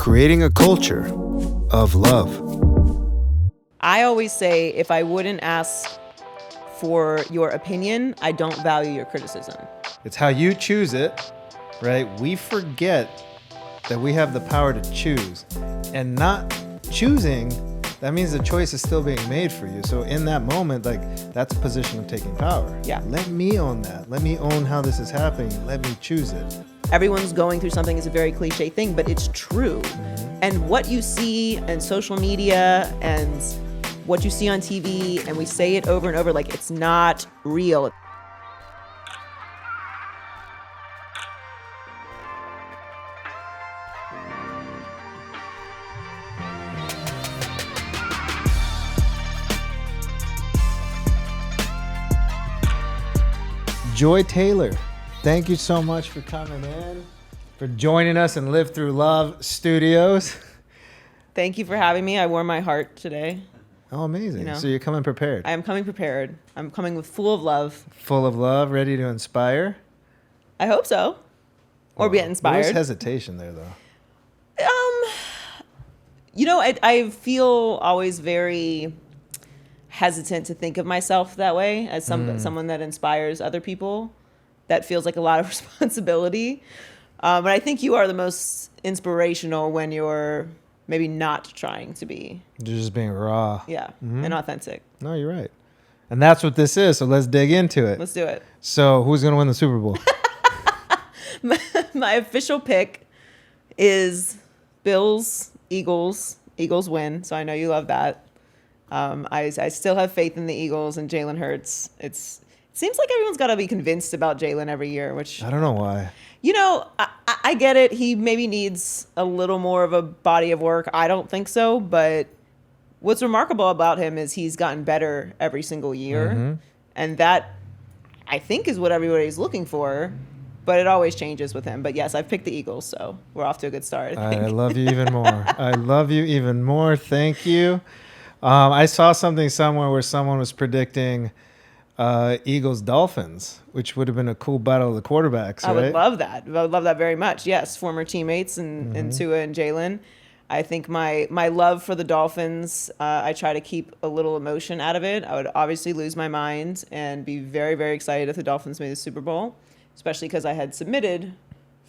creating a culture of love. I always say if I wouldn't ask for your opinion, I don't value your criticism. It's how you choose it, right? We forget that we have the power to choose, and not choosing, that means the choice is still being made for you. So in that moment, like, that's a position of taking power. Yeah. Let me own that. Let me own how this is happening. Let me choose it. Everyone's going through something is a very cliche thing, but it's true. Mm-hmm. And what you see in social media and what you see on TV, and we say it over and over, like, it's not real. Joy Taylor, thank you so much for coming in, for joining us in Live Through Love Studios. Thank you for having me. I wore my heart today. Oh, amazing. You know, so you're coming prepared. I am coming prepared. I'm coming with full of love. Full of love, ready to inspire? I hope so. Or get inspired. There's hesitation there, though. I feel always very hesitant to think of myself that way as someone that inspires other people. That feels like a lot of responsibility. But I think you are the most inspirational when you're maybe not trying to be. You're just being raw. Yeah, and authentic. No, you're right. And that's what this is, so let's dig into it. Let's do it. So who's going to win the Super Bowl? My official pick is Bills, Eagles. Eagles win, so I know you love that. I still have faith in the Eagles and Jalen Hurts. It seems like everyone's got to be convinced about Jalen every year, which I don't know why. I get it. He maybe needs a little more of a body of work. I don't think so, but what's remarkable about him is he's gotten better every single year, and that, I think, is what everybody's looking for, but it always changes with him. But yes, I've picked the Eagles, so we're off to a good start, I think. I love you even more. I love you even more. Thank you. I saw something somewhere where someone was predicting Eagles Dolphins, which would have been a cool battle of the quarterbacks, right? I would love that. I would love that very much. Yes, former teammates and Tua and Jalen. I think my love for the Dolphins, I try to keep a little emotion out of it. I would obviously lose my mind and be very, very excited if the Dolphins made the Super Bowl, especially because I had submitted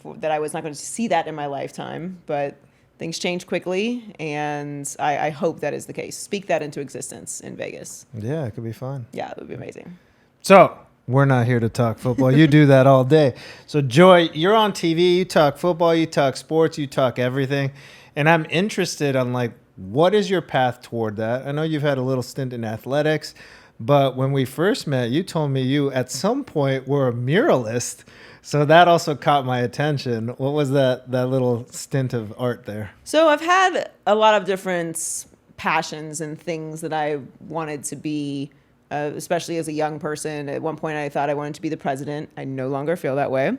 that I was not going to see that in my lifetime. But things change quickly, and I hope that is the case. Speak that into existence in Vegas. Yeah, it could be fun. Yeah, it would be amazing. So we're not here to talk football. You do that all day. So Joy, you're on TV. You talk football. You talk sports. You talk everything. And I'm interested on, like, what is your path toward that? I know you've had a little stint in athletics, but when we first met, you told me you at some point were a muralist. So that also caught my attention. What was that little stint of art there? So I've had a lot of different passions and things that I wanted to be, especially as a young person. At one point, I thought I wanted to be the president. I no longer feel that way.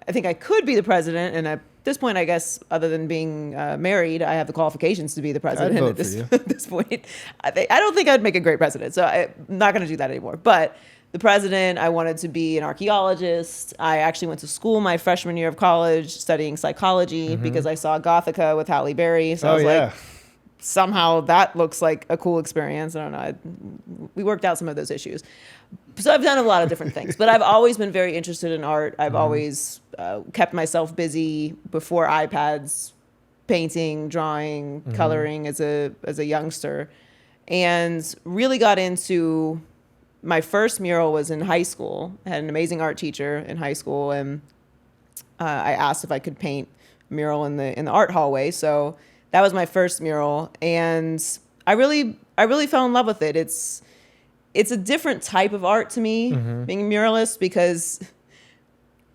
I think I could be the president, and at this point, I guess, other than being married, I have the qualifications to be the president. I'd vote for you. At this point, I don't think I'd make a great president, so I'm not going to do that anymore. But the president, I wanted to be an archaeologist. I actually went to school my freshman year of college studying psychology because I saw Gothica with Halle Berry. So I was like, somehow that looks like a cool experience. I don't know. We worked out some of those issues. So I've done a lot of different things, but I've always been very interested in art. I've always kept myself busy before iPads, painting, drawing, coloring as a youngster, and really got into. My first mural was in high school. I had an amazing art teacher in high school, and I asked if I could paint a mural in the art hallway. So that was my first mural, and I really fell in love with it. It's a different type of art to me, being a muralist, because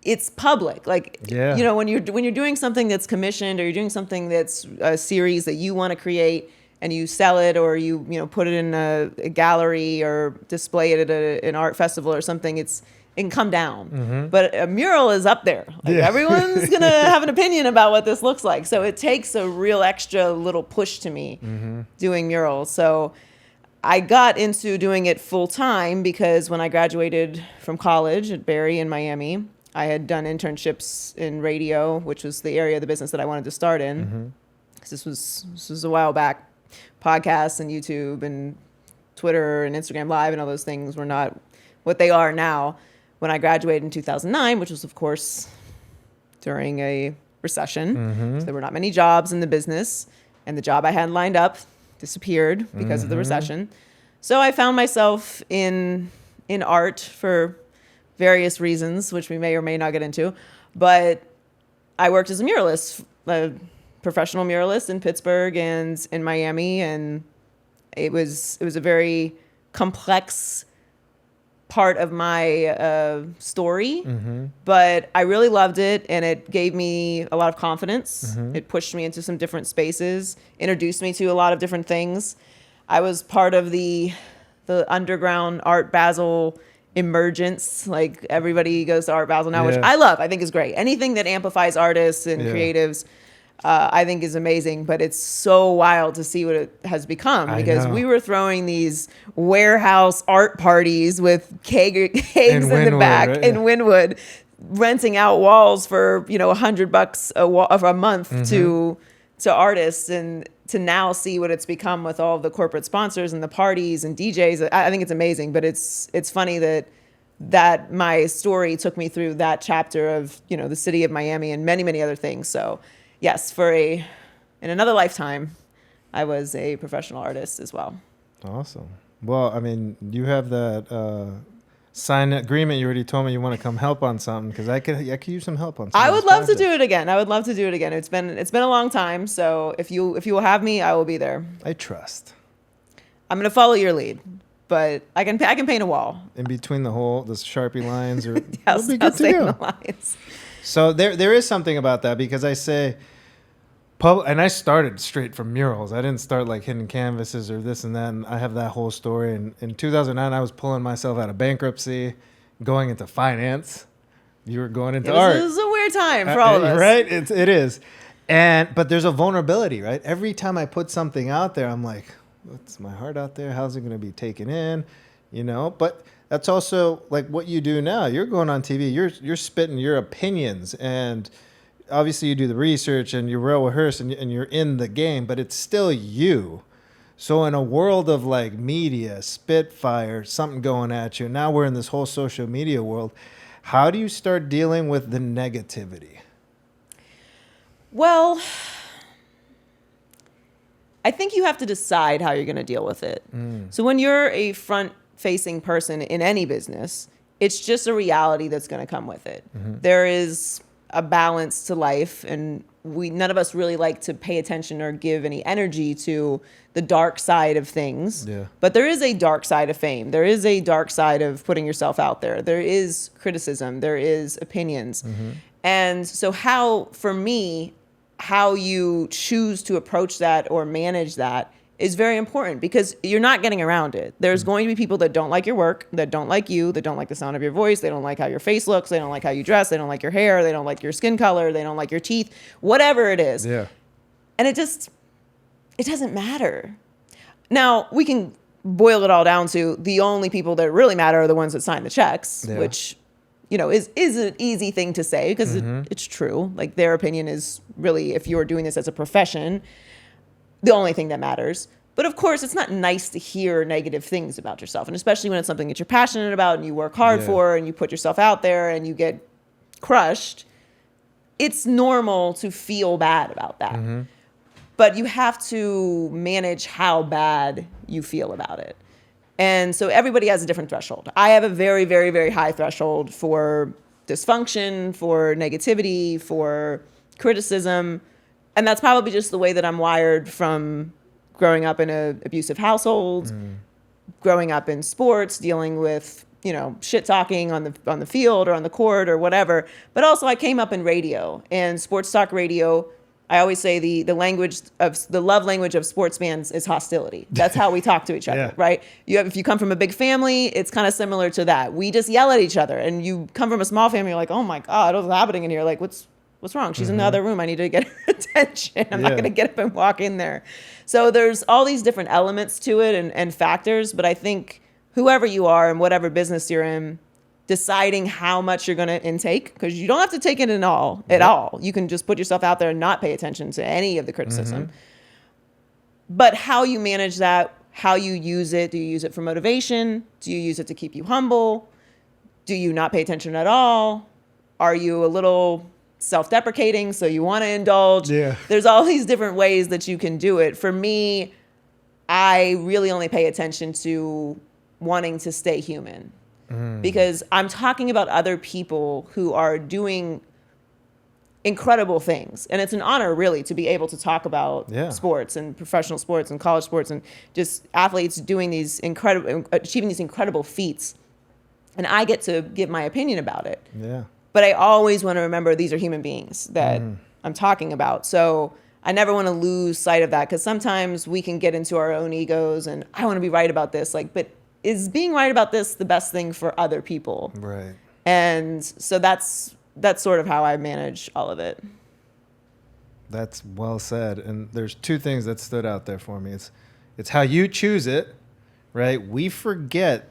it's public. Like, when you're doing something that's commissioned, or you're doing something that's a series that you want to create, and you sell it, or you put it in a gallery or display it at an art festival or something, it can come down. But a mural is up there. Like, everyone's going to have an opinion about what this looks like. So it takes a real extra little push to me doing murals. So I got into doing it full time because when I graduated from college at Barry in Miami, I had done internships in radio, which was the area of the business that I wanted to start in. 'cause this was a while back. Podcasts and YouTube and Twitter and Instagram Live and all those things were not what they are now. When I graduated in 2009, which was, of course, during a recession, so there were not many jobs in the business, and the job I had lined up disappeared because of the recession. So I found myself in art for various reasons, which we may or may not get into. But I worked as a muralist, a professional muralist in Pittsburgh and in Miami, and it was a very complex part of my story, but I really loved it, and it gave me a lot of confidence. It pushed me into some different spaces, introduced me to a lot of different things. I was part of the underground Art Basel emergence. Like, everybody goes to Art Basel now, which I love. I think is great. Anything that amplifies artists and creatives, I think is amazing, but it's so wild to see what it has become, because we were throwing these warehouse art parties with kegs in the back, right? In Wynwood, renting out walls for, $100 a month to artists, and to now see what it's become with all the corporate sponsors and the parties and DJs. I think it's amazing, but it's funny that my story took me through that chapter of, the city of Miami and many, many other things. So yes, in another lifetime, I was a professional artist as well. Awesome. Well, I mean, you have that signed agreement. You already told me you want to come help on something, because I could use some help on something. I would love to do it again. It's been a long time. So if you will have me, I will be there. I trust. I'm going to follow your lead, but I can paint a wall in between the Sharpie lines, or it'll be good to go. The lines. So there is something about that, because I say and I started straight from murals. I didn't start like hidden canvases or this and that. And I have that whole story. And in 2009, I was pulling myself out of bankruptcy, going into finance. You were going into art. This is a weird time for all of us. Right? It is. But there's a vulnerability, right? Every time I put something out there, I'm like, what's my heart out there? How's it going to be taken in? But that's also like what you do now. You're going on TV. You're spitting your opinions, and obviously you do the research and you well rehearse and you're in the game, but it's still you. So in a world of like media, spitfire, something going at you, now we're in this whole social media world. How do you start dealing with the negativity? Well, I think you have to decide how you're going to deal with it. So when you're a front-facing person in any business, it's just a reality that's going to come with it. There is a balance to life, and none of us really like to pay attention or give any energy to the dark side of things. But there is a dark side of fame. There is a dark side of putting yourself out there. There is criticism. There is opinions. And so for me, how you choose to approach that or manage that is very important, because you're not getting around it. There's going to be people that don't like your work, that don't like you, that don't like the sound of your voice, they don't like how your face looks, they don't like how you dress, they don't like your hair, they don't like your skin color, they don't like your teeth, whatever it is. And it doesn't matter. Now, we can boil it all down to the only people that really matter are the ones that sign the checks, which, is an easy thing to say, because it's true. Like, their opinion is really, if you're doing this as a profession, the only thing that matters. But of course, it's not nice to hear negative things about yourself, and especially when it's something that you're passionate about and you work hard for and you put yourself out there and you get crushed. It's normal to feel bad about that. But you have to manage how bad you feel about it. And so everybody has a different threshold. I have a very, very, very high threshold for dysfunction, for negativity, for criticism. And that's probably just the way that I'm wired from growing up in an abusive household, growing up in sports, dealing with, shit talking on the field or on the court or whatever. But also I came up in radio, and sports talk radio. I always say the love language of sports fans is hostility. That's how we talk to each other, right? If you come from a big family, it's kind of similar to that. We just yell at each other, and you come from a small family, you're like, oh my God, what's happening in here? Like, what's wrong? She's in the other room. I need to get her attention. I'm not going to get up and walk in there. So there's all these different elements to it and factors. But I think whoever you are and whatever business you're in, deciding how much you're going to intake, because you don't have to take it in all at all. You can just put yourself out there and not pay attention to any of the criticism. But how you manage that, how you use it. Do you use it for motivation? Do you use it to keep you humble? Do you not pay attention at all? Are you a little self-deprecating, so you want to indulge? Yeah. There's all these different ways that you can do it. For me, I really only pay attention to wanting to stay human, because I'm talking about other people who are doing incredible things. And it's an honor, really, to be able to talk about sports and professional sports and college sports and just athletes doing these achieving these incredible feats. And I get to give my opinion about it. Yeah. But I always want to remember these are human beings that I'm talking about. So I never want to lose sight of that, because sometimes we can get into our own egos and I want to be right about this. But is being right about this the best thing for other people? Right. And so that's sort of how I manage all of it. That's well said. And there's two things that stood out there for me. It's how you choose it, right? We forget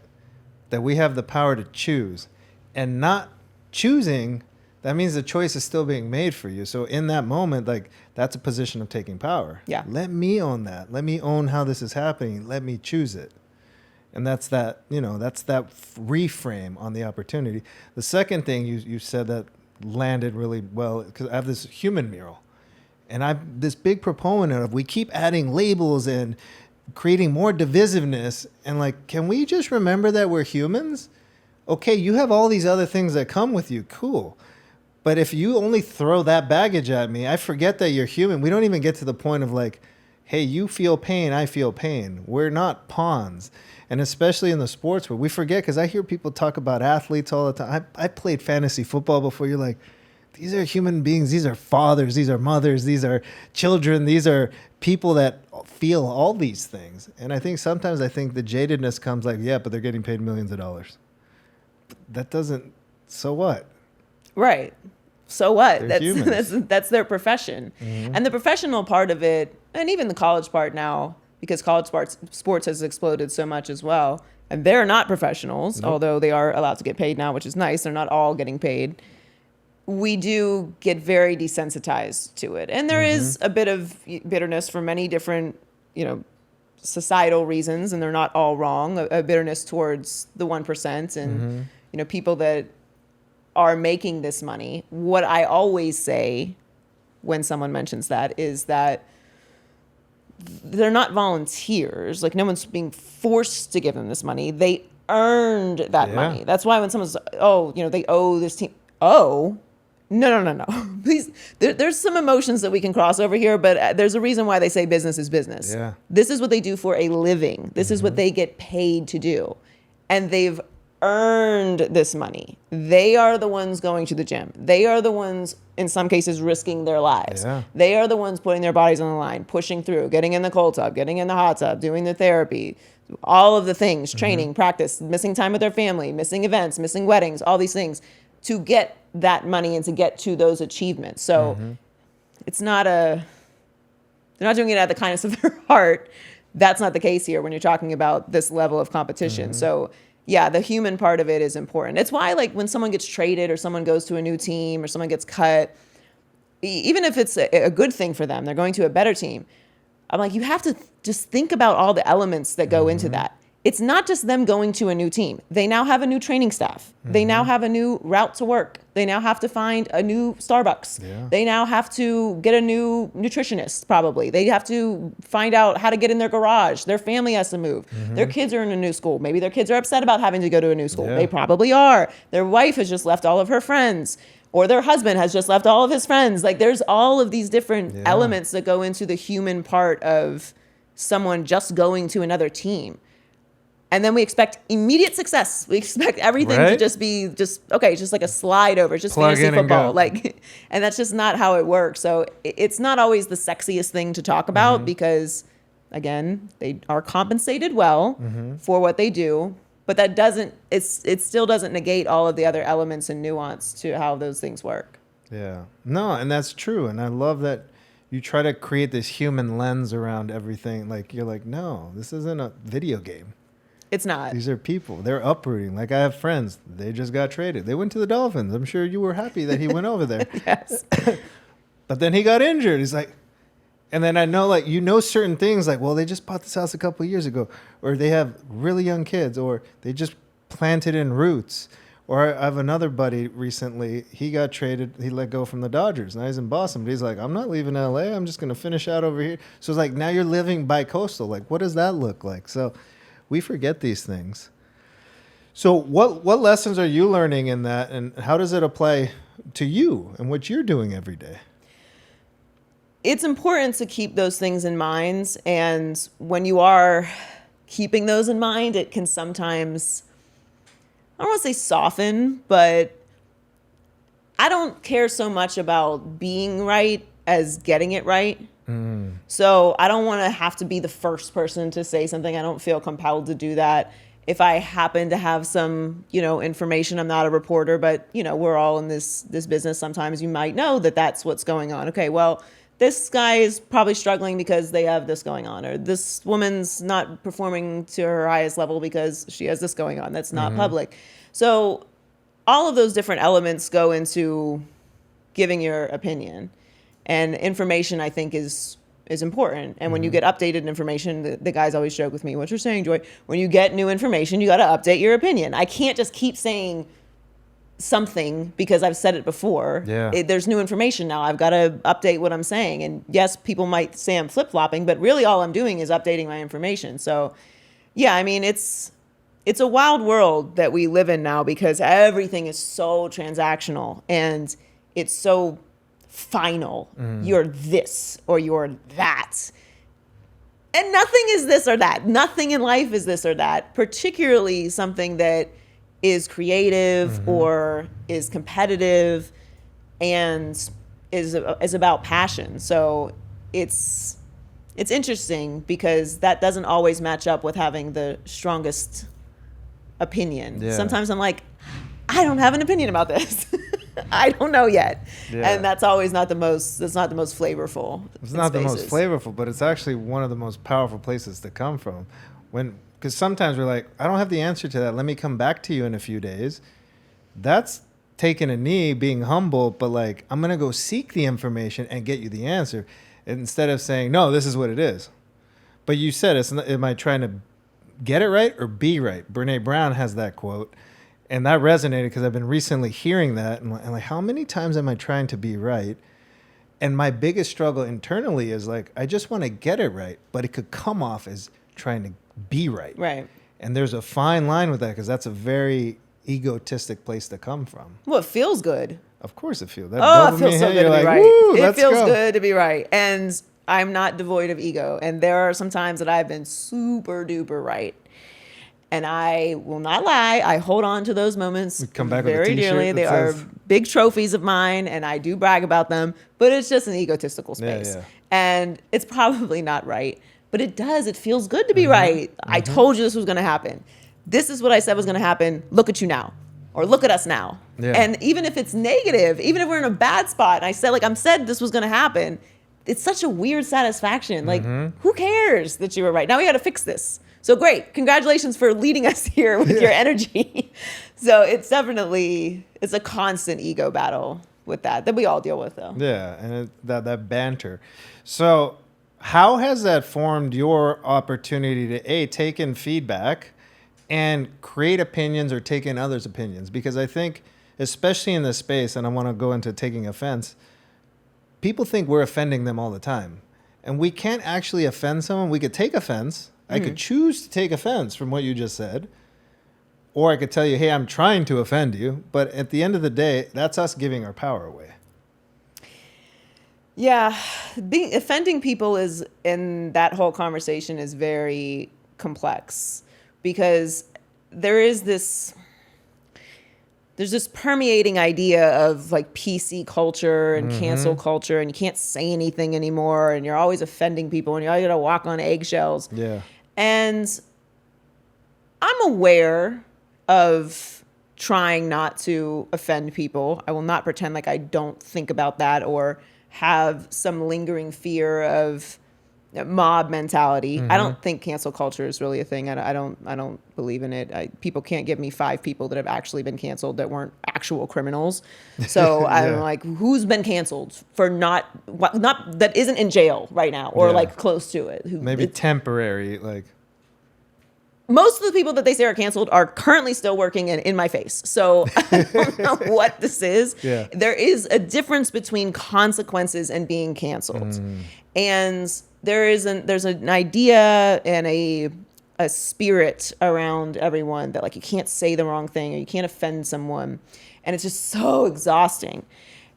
that we have the power to choose, and not choosing, that means the choice is still being made for you. So in that moment, like, that's a position of taking power. Yeah. Let me own that. Let me own how this is happening. Let me choose it. And that's that, that's that reframe on the opportunity. The second thing you said that landed really well, because I have this human mural, and I'm this big proponent of, we keep adding labels and creating more divisiveness. And like, can we just remember that we're humans? Okay, you have all these other things that come with you. Cool. But if you only throw that baggage at me, I forget that you're human. We don't even get to the point of like, hey, you feel pain, I feel pain. We're not pawns. And especially in the sports where we forget, because I hear people talk about athletes all the time. I played fantasy football before. You're like, these are human beings. These are fathers. These are mothers. These are children. These are people that feel all these things. And I think sometimes the jadedness comes like, yeah, but they're getting paid millions of dollars. That doesn't, so what? Right. So what? That's their profession. And the professional part of it, and even the college part now, because college sports has exploded so much as well. And they're not professionals, although they are allowed to get paid now, which is nice. They're not all getting paid. We do get very desensitized to it. And there is a bit of bitterness for many different, societal reasons, and they're not all wrong. A bitterness towards the 1% and, people that are making this money. What I always say when someone mentions that is that they're not volunteers. Like, no one's being forced to give them this money. They earned that money. That's why when someone's, they owe this team. Oh, no. Please, there's some emotions that we can cross over here, but there's a reason why they say business is business. Yeah. This is what they do for a living. This is what they get paid to do. And they've earned this money. They are the ones going to the gym. They are the ones, in some cases, risking their lives. Yeah. They are the ones putting their bodies on the line, pushing through, getting in the cold tub, getting in the hot tub, doing the therapy, all of the things, training, practice, missing time with their family, missing events, missing weddings, all these things to get that money and to get to those achievements. So it's not they're not doing it out of the kindness of their heart. That's not the case here when you're talking about this level of competition. So yeah, the human part of it is important. It's why, like, when someone gets traded or someone goes to a new team or someone gets cut, even if it's a good thing for them, they're going to a better team. I'm like, you have to just think about all the elements that go into that. It's not just them going to a new team. They now have a new training staff. They now have a new route to work. They now have to find a new Starbucks. Yeah. They now have to get a new nutritionist, probably. They have to find out how to get in their garage. Their family has to move. Their kids are in a new school. Maybe their kids are upset about having to go to a new school. Yeah. They probably are. Their wife has just left all of her friends, or their husband has just left all of his friends. Like, there's all of these different elements that go into the human part of someone just going to another team. And then we expect immediate success. We expect everything to just be just like a slide over. It's just fantasy football. Like, and that's just not how it works. So it's not always the sexiest thing to talk about because, again, they are compensated well for what they do. But that doesn't, it still doesn't negate all of the other elements and nuance to how those things work. Yeah. No, and that's true. And I love that you try to create this human lens around everything. Like, you're like, no, this isn't a video game. It's not. These are people. They're uprooting. Like, I have friends. They just got traded. They went to the Dolphins. I'm sure you were happy that he went over there. Yes. But then he got injured. He's like, and then I know, like, certain things, like, well, they just bought this house a couple of years ago, or they have really young kids, or they just planted in roots. Or I have another buddy recently. He got traded. He let go from the Dodgers. Now he's in Boston. But he's like, I'm not leaving LA. I'm just going to finish out over here. So it's like, now you're living bi-coastal. Like, what does that look like? So we forget these things. So what lessons are you learning in that, and how does it apply to you and what you're doing every day? It's important to keep those things in mind. And when you are keeping those in mind, it can sometimes, I don't want to say soften, but I don't care so much about being right as getting it right. So I don't want to have to be the first person to say something. I don't feel compelled to do that. If I happen to have some, information, I'm not a reporter, but, we're all in this business. Sometimes you might know that that's what's going on. Okay, well, this guy is probably struggling because they have this going on, or this woman's not performing to her highest level because she has this going on that's not public. So all of those different elements go into giving your opinion, and information, I think, is important. And when you get updated information, the guys always joke with me, what you're saying, Joy, when you get new information, you got to update your opinion. I can't just keep saying something because I've said it before. Yeah. There's new information now. I've got to update what I'm saying. And yes, people might say I'm flip-flopping, but really all I'm doing is updating my information. So yeah, I mean, it's a wild world that we live in now because everything is so transactional and it's so final. You're this or you're that. And nothing is this or that. Nothing in life is this or that, particularly something that is creative or is competitive and is about passion. So it's interesting because that doesn't always match up with having the strongest opinion. Yeah. Sometimes I'm like, I don't have an opinion about this. I don't know yet. Yeah. And that's always not the most flavorful. It's not the most spaces. flavorful, but it's actually one of the most powerful places to come from. Because sometimes we're like, I don't have the answer to that. Let me come back to you in a few days. That's taking a knee, being humble, but like, I'm going to go seek the information and get you the answer instead of saying, no, this is what it is. But you said, am I trying to get it right or be right? Brene Brown has that quote. And that resonated because I've been recently hearing that. And like, how many times am I trying to be right? And my biggest struggle internally is like, I just want to get it right, but it could come off as trying to be right. Right. And there's a fine line with that because that's a very egotistic place to come from. Well, it feels good. Of course it feels. That Oh, it feels so good to be right. It feels go. good to be right. And I'm not devoid of ego. And there are some times that I've been super duper right. And I will not lie, I hold on to those moments come back with a very t-shirt dearly. that They are says- big trophies of mine, and I do brag about them, but it's just an egotistical space. Yeah. And it's probably not right, but it feels good to be right. I told you this was going to happen. This is what I said was going to happen. Look at you now, or look at us now. Yeah. And even if it's negative, even if we're in a bad spot, and I said this was going to happen, it's such a weird satisfaction. Like, who cares that you were right? Now we got to fix this. So great. Congratulations for leading us here with your energy. So it's a constant ego battle with that we all deal with, though. Yeah, and that banter. So how has that formed your opportunity to take in feedback and create opinions or take in others' opinions? Because I think, especially in this space, and I want to go into taking offense, people think we're offending them all the time. And we can't actually offend someone. We could take offense. I could choose to take offense from what you just said. Or I could tell you, hey, I'm trying to offend you. But at the end of the day, that's us giving our power away. Yeah. Offending people in that whole conversation is very complex because there's this permeating idea of like PC culture and cancel culture, and you can't say anything anymore, and you're always offending people, and you always got to walk on eggshells. Yeah. And I'm aware of trying not to offend people. I will not pretend like I don't think about that or have some lingering fear of mob mentality. I don't think cancel culture is really a thing. I don't believe in it. People can't give me 5 people that have actually been canceled that weren't actual criminals. So I'm like, who's been canceled for not that isn't in jail right now or like close to it? Maybe temporary, like. Most of the people that they say are canceled are currently still working and in my face. So I don't know what this is. Yeah. There is a difference between consequences and being canceled. And there's an idea and a spirit around everyone that like you can't say the wrong thing or you can't offend someone. And it's just so exhausting.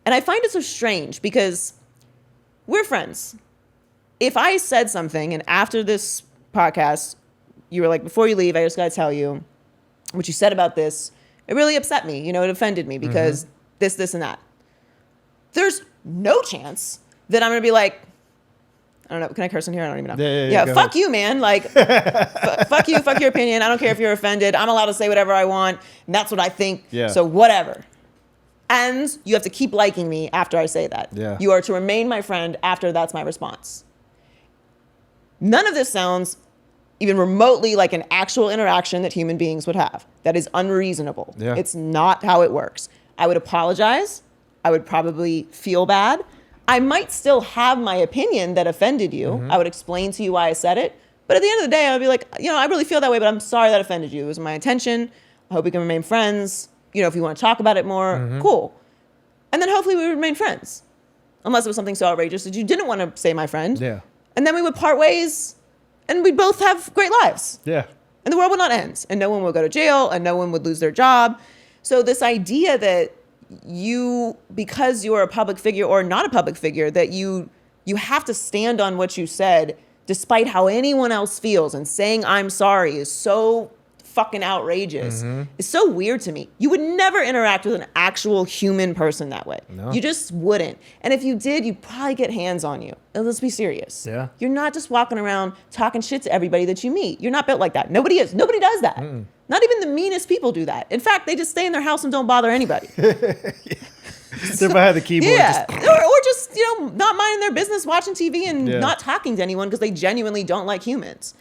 And I find it so strange because we're friends. If I said something and after this podcast, you were like, before you leave, I just got to tell you what you said about this. It really upset me. It offended me because this, and that. There's no chance that I'm going to be like, I don't know. Can I curse in here? I don't even know. Yeah, fuck ahead. You, man. Like, fuck you. Fuck your opinion. I don't care if you're offended. I'm allowed to say whatever I want. And that's what I think. Yeah. So whatever. And you have to keep liking me after I say that. Yeah. You are to remain my friend after that's my response. None of this sounds even remotely like an actual interaction that human beings would have. That is unreasonable. Yeah. It's not how it works. I would apologize. I would probably feel bad. I might still have my opinion that offended you. I would explain to you why I said it. But at the end of the day, I would be like, I really feel that way, but I'm sorry that offended you. It was my intention. I hope we can remain friends. If you want to talk about it more, cool. And then hopefully we would remain friends. Unless it was something so outrageous that you didn't want to say my friend. Yeah. And then we would part ways and we'd both have great lives. Yeah. And the world would not end. And no one would go to jail and no one would lose their job. So this idea that because you're a public figure or not a public figure, that you have to stand on what you said despite how anyone else feels, and saying I'm sorry is so fucking outrageous. It's so weird to me. You would never interact with an actual human person that way. No. You just wouldn't. And if you did, you'd probably get hands on you. And let's be serious. Yeah. You're not just walking around talking shit to everybody that you meet. You're not built like that. Nobody is. Nobody does that. Not even the meanest people do that. In fact, they just stay in their house and don't bother anybody. They're behind the keyboard. Yeah. Or just, not minding their business, watching TV and not talking to anyone because they genuinely don't like humans.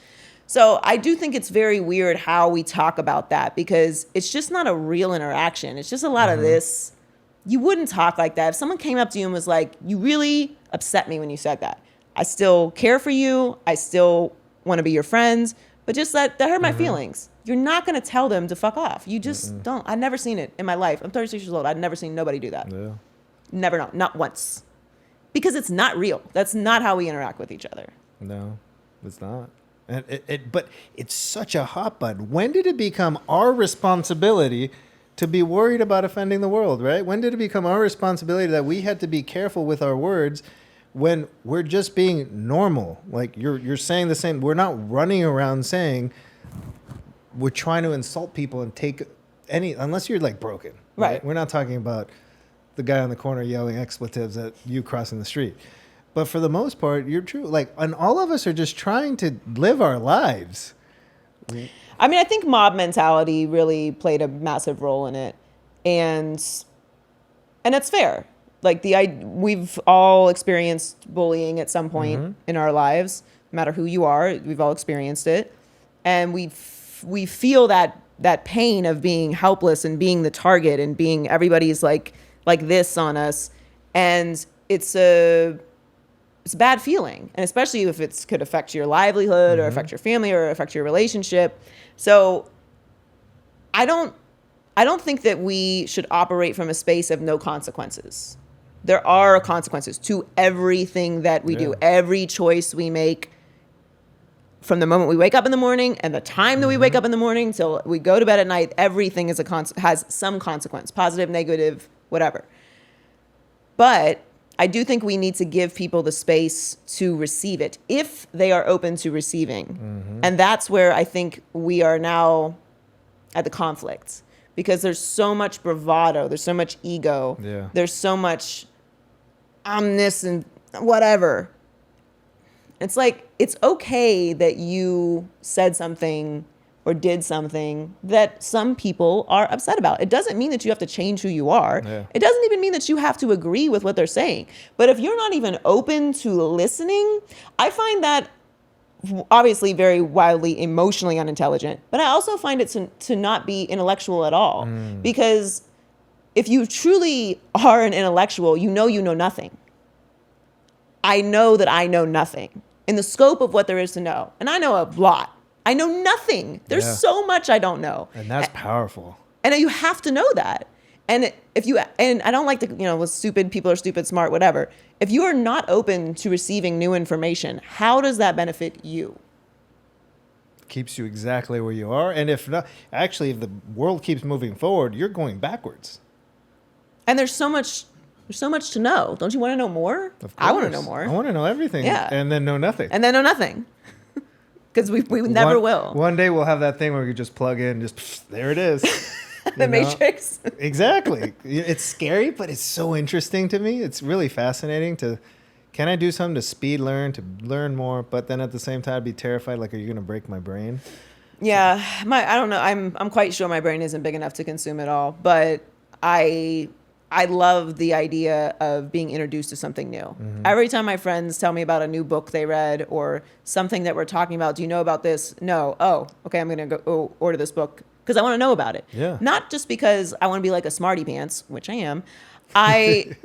So I do think it's very weird how we talk about that because it's just not a real interaction. It's just a lot of this. You wouldn't talk like that. If someone came up to you and was like, you really upset me when you said that. I still care for you. I still want to be your friends. But just that hurt my feelings. You're not going to tell them to fuck off. You just don't. I've never seen it in my life. I'm 36 years old. I've never seen nobody do that. Yeah. Never, not once. Because it's not real. That's not how we interact with each other. No, it's not. And but it's such a hot button. When did it become our responsibility to be worried about offending the world, right? When did it become our responsibility that we had to be careful with our words when we're just being normal? Like you're saying the same. We're not running around saying we're trying to insult people and take unless you're like broken. Right. We're not talking about the guy on the corner yelling expletives at you crossing the street. But for the most part, you're true. Like, and all of us are just trying to live our lives. I mean, I think mob mentality really played a massive role in it. And it's fair. Like we've all experienced bullying at some point in our lives, no matter who you are, we've all experienced it. And we feel that pain of being helpless and being the target and being everybody's like this on us. And it's a bad feeling. And especially if it could affect your livelihood or affect your family or affect your relationship. So I don't think that we should operate from a space of no consequences. There are consequences to everything that we do. Every choice we make from the moment we wake up in the morning and the time that we wake up in the morning till we go to bed at night, everything has some consequence, positive, negative, whatever. But I do think we need to give people the space to receive it if they are open to receiving. And that's where I think we are now at the conflict, because there's so much bravado. There's so much ego. Yeah. There's so much I'm this and whatever. It's like, it's okay that you said something or did something that some people are upset about. It doesn't mean that you have to change who you are. Yeah. It doesn't even mean that you have to agree with what they're saying. But if you're not even open to listening, I find that obviously very wildly emotionally unintelligent, but I also find it to not be intellectual at all. Because if you truly are an intellectual, you know nothing. I know that I know nothing in the scope of what there is to know. And I know a lot. I know nothing. There's so much I don't know. And that's powerful. And you have to know that. And and I don't like to, with stupid, people are stupid, smart, whatever. If you are not open to receiving new information, how does that benefit you? Keeps you exactly where you are. And if not, actually, if the world keeps moving forward, you're going backwards. And there's so much to know. Don't you want to know more? Of course. I want to know more. I want to know everything. Yeah. And then know nothing. And then know nothing. Because we never will. One day we'll have that thing where we just plug in, there it is. The Matrix. Exactly. It's scary, but it's so interesting to me. It's really fascinating can I do something to speed learn, to learn more, but then at the same time I'd be terrified, like, are you going to break my brain? Yeah. I don't know. I'm quite sure my brain isn't big enough to consume it all, but I love the idea of being introduced to something new. Mm-hmm. Every time my friends tell me about a new book they read or something that we're talking about, do you know about this? No. Oh, okay, I'm going to go order this book because I want to know about it. Yeah. Not just because I want to be like a smarty pants, which I am. I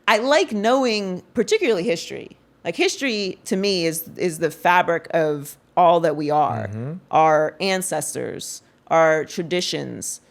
like knowing particularly history. Like history to me is the fabric of all that we are. Mm-hmm. Our ancestors, our traditions,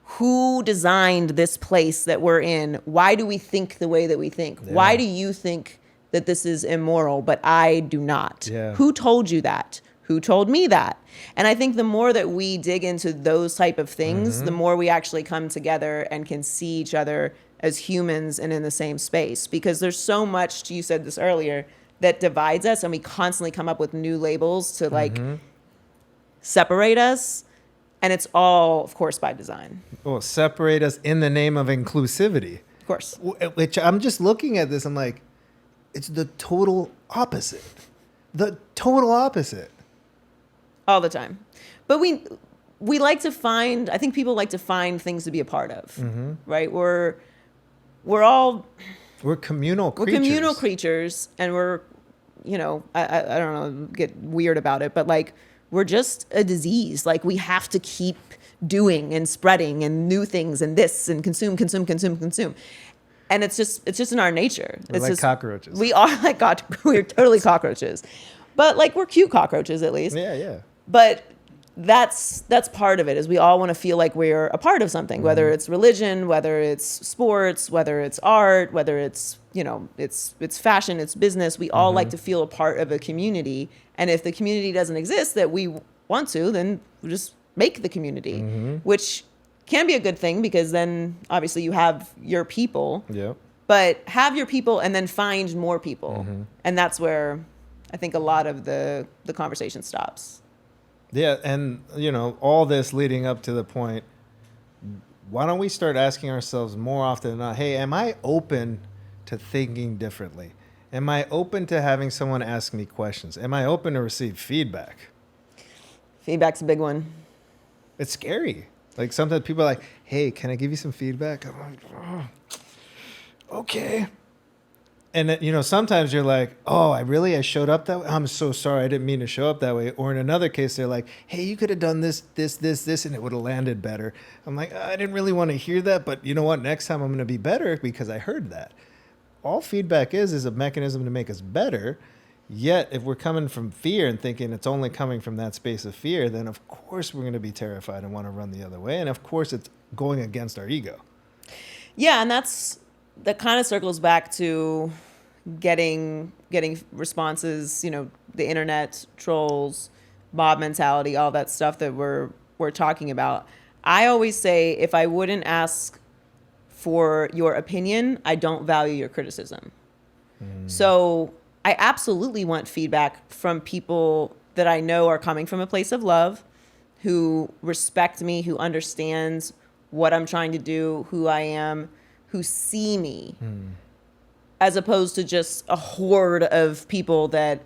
who designed this place that we're in? Why do we think the way that we think? Yeah. Why do you think that this is immoral, but I do not? Yeah. Who told you that? Who told me that? And I think the more that we dig into those type of things, mm-hmm. the more we actually come together and can see each other as humans and in the same space. Because there's so much, you said this earlier, that divides us, and we constantly come up with new labels to mm-hmm. separate us. And it's all, of course, by design. Well, separate us in the name of inclusivity. Of course. Which I'm just looking at this, I'm like, it's the total opposite. The total opposite. All the time. But we like to find, I think people like to find things to be a part of, mm-hmm. right? We're communal creatures. We're communal creatures, and we're, I don't know, get weird about it, but like, we're just a disease. Like, we have to keep doing and spreading and new things and this and consume. And it's just in our nature. We're like cockroaches. We are like we're totally cockroaches. But like, we're cute cockroaches at least. Yeah. But that's part of it, is we all want to feel like we're a part of something, mm-hmm. whether it's religion, whether it's sports, whether it's art, whether it's, it's fashion, it's business. We all mm-hmm. like to feel a part of a community. And if the community doesn't exist that we want to, then we just make the community, mm-hmm. which can be a good thing, because then obviously you have your people, yeah. but have your people and then find more people. Mm-hmm. And that's where I think a lot of the conversation stops. Yeah. And, all this leading up to the point, why don't we start asking ourselves more often than not, hey, am I open to thinking differently? Am I open to having someone ask me questions? Am I open to receive feedback? Feedback's a big one. It's scary. Like, sometimes people are like, hey, can I give you some feedback? I'm like, oh, okay. And then, sometimes you're like, oh, I showed up that way? I'm so sorry. I didn't mean to show up that way. Or in another case, they're like, hey, you could have done this, and it would have landed better. I'm like, I didn't really want to hear that, but you know what? Next time I'm going to be better because I heard that. All feedback is a mechanism to make us better. Yet, if we're coming from fear and thinking it's only coming from that space of fear, then of course we're going to be terrified and want to run the other way. And of course it's going against our ego. Yeah, and that kind of circles back to getting responses, the internet, trolls, mob mentality, all that stuff that we're talking about. I always say, if I wouldn't ask for your opinion, I don't value your criticism. So I absolutely want feedback from people that I know are coming from a place of love, who respect me, who understands what I'm trying to do, who I am, who see me, as opposed to just a horde of people that,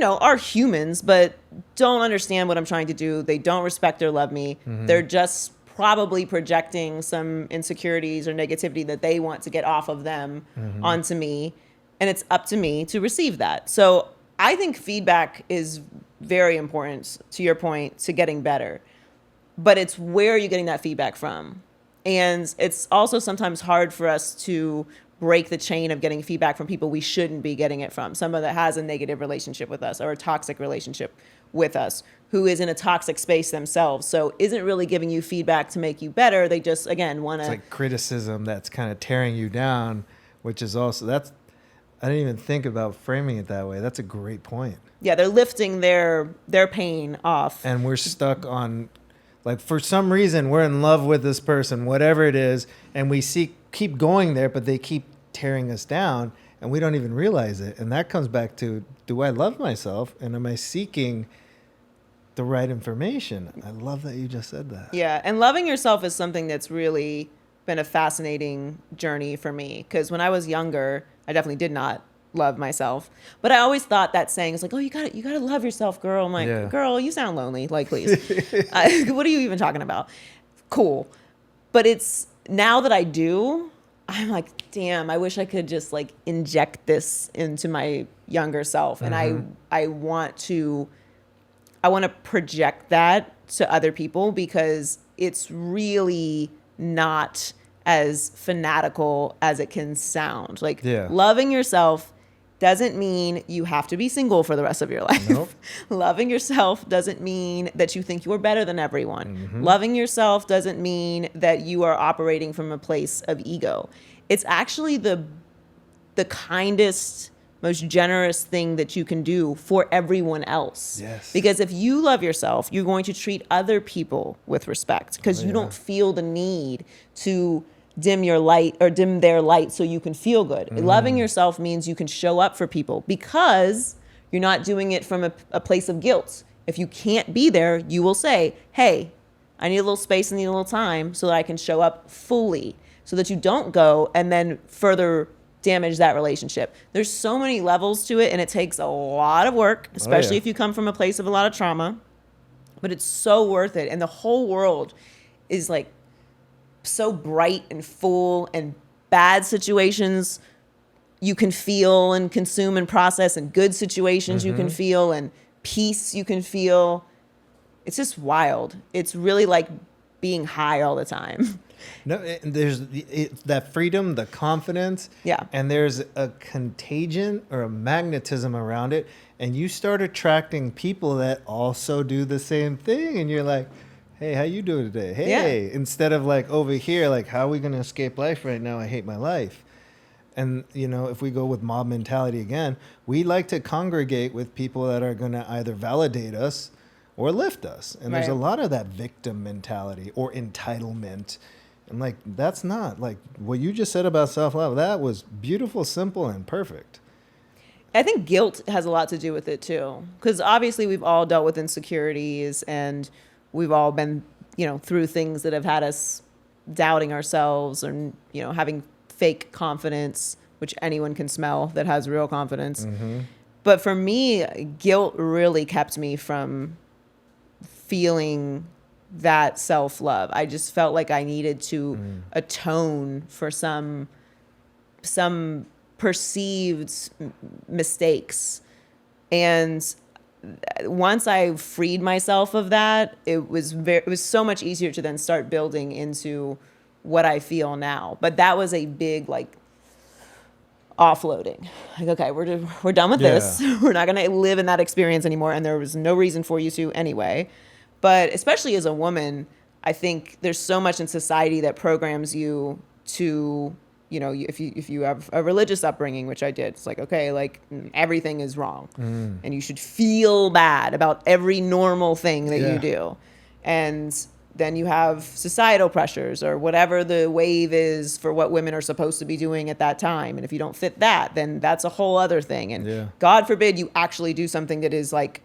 are humans, but don't understand what I'm trying to do. They don't respect or love me. They're just probably projecting some insecurities or negativity that they want to get off of them onto me. And it's up to me to receive that. So I think feedback is very important, to your point, to getting better. But it's where are you getting that feedback from? And it's also sometimes hard for us to break the chain of getting feedback from people we shouldn't be getting it from. Someone that has a negative relationship with us or a toxic relationship with us, who is in a toxic space themselves. So isn't really giving you feedback to make you better. They just, again, want to... It's like criticism that's kind of tearing you down, which is also, that's, I didn't even think about framing it that way. That's a great point. Yeah, they're lifting their pain off. And we're stuck on, like, for some reason, we're in love with this person, whatever it is, and we keep going there, but they keep tearing us down, and we don't even realize it. And that comes back to, do I love myself, and am I seeking the right information? I love that you just said that. Yeah, and loving yourself is something that's really been a fascinating journey for me, because when I was younger, I definitely did not love myself, but I always thought that saying is like, oh, you gotta love yourself, girl. I'm like, girl, you sound lonely, like, please. What are you even talking about? Cool. But it's now that I do, I'm like, damn, I wish I could just like inject this into my younger self. And I want to project that to other people, because it's really not as fanatical as it can sound. Like, loving yourself doesn't mean you have to be single for the rest of your life. Nope. Loving yourself doesn't mean that you think you're better than everyone. Loving yourself doesn't mean that you are operating from a place of ego. It's actually the kindest, most generous thing that you can do for everyone else. Yes. Because if you love yourself, you're going to treat other people with respect, because you don't feel the need to dim your light or dim their light so you can feel good. Loving yourself means you can show up for people because you're not doing it from a place of guilt. If you can't be there, you will say, hey, I need a little space and need a little time so that I can show up fully, so that you don't go and then further damage that relationship. There's so many levels to it, and it takes a lot of work, especially if you come from a place of a lot of trauma, but it's so worth it. And the whole world is like so bright and full, and bad situations you can feel and consume and process, and good situations you can feel, and peace you can feel. It's just wild. It's really like being high all the time. No, there's that freedom, the confidence, and there's a contagion or a magnetism around it, and you start attracting people that also do the same thing, and you're like, hey, how you doing today? Hey, instead of like over here, like, how are we going to escape life right now? I hate my life. And, you know, if we go with mob mentality again, we like to congregate with people that are going to either validate us or lift us. And there's a lot of that victim mentality or entitlement. And like, that's not like what you just said about self-love. That was beautiful, simple, and perfect. I think guilt has a lot to do with it too, because obviously we've all dealt with insecurities, and we've all been, you know, through things that have had us doubting ourselves, and, you know, having fake confidence, which anyone can smell that has real confidence. But for me, guilt really kept me from feeling that self-love. I just felt like I needed to atone for some perceived mistakes. And once I freed myself of that, it was so much easier to then start building into what I feel now. But that was a big, like, offloading. Like, okay, we're done with this. We're not going to live in that experience anymore. And there was no reason for you to anyway. But especially as a woman, I think there's so much in society that programs you to, you know, if you have a religious upbringing, which I did, it's like, okay, like, everything is wrong. And you should feel bad about every normal thing that you do. And then you have societal pressures or whatever the wave is for what women are supposed to be doing at that time. And if you don't fit that, then that's a whole other thing. And God forbid you actually do something that is like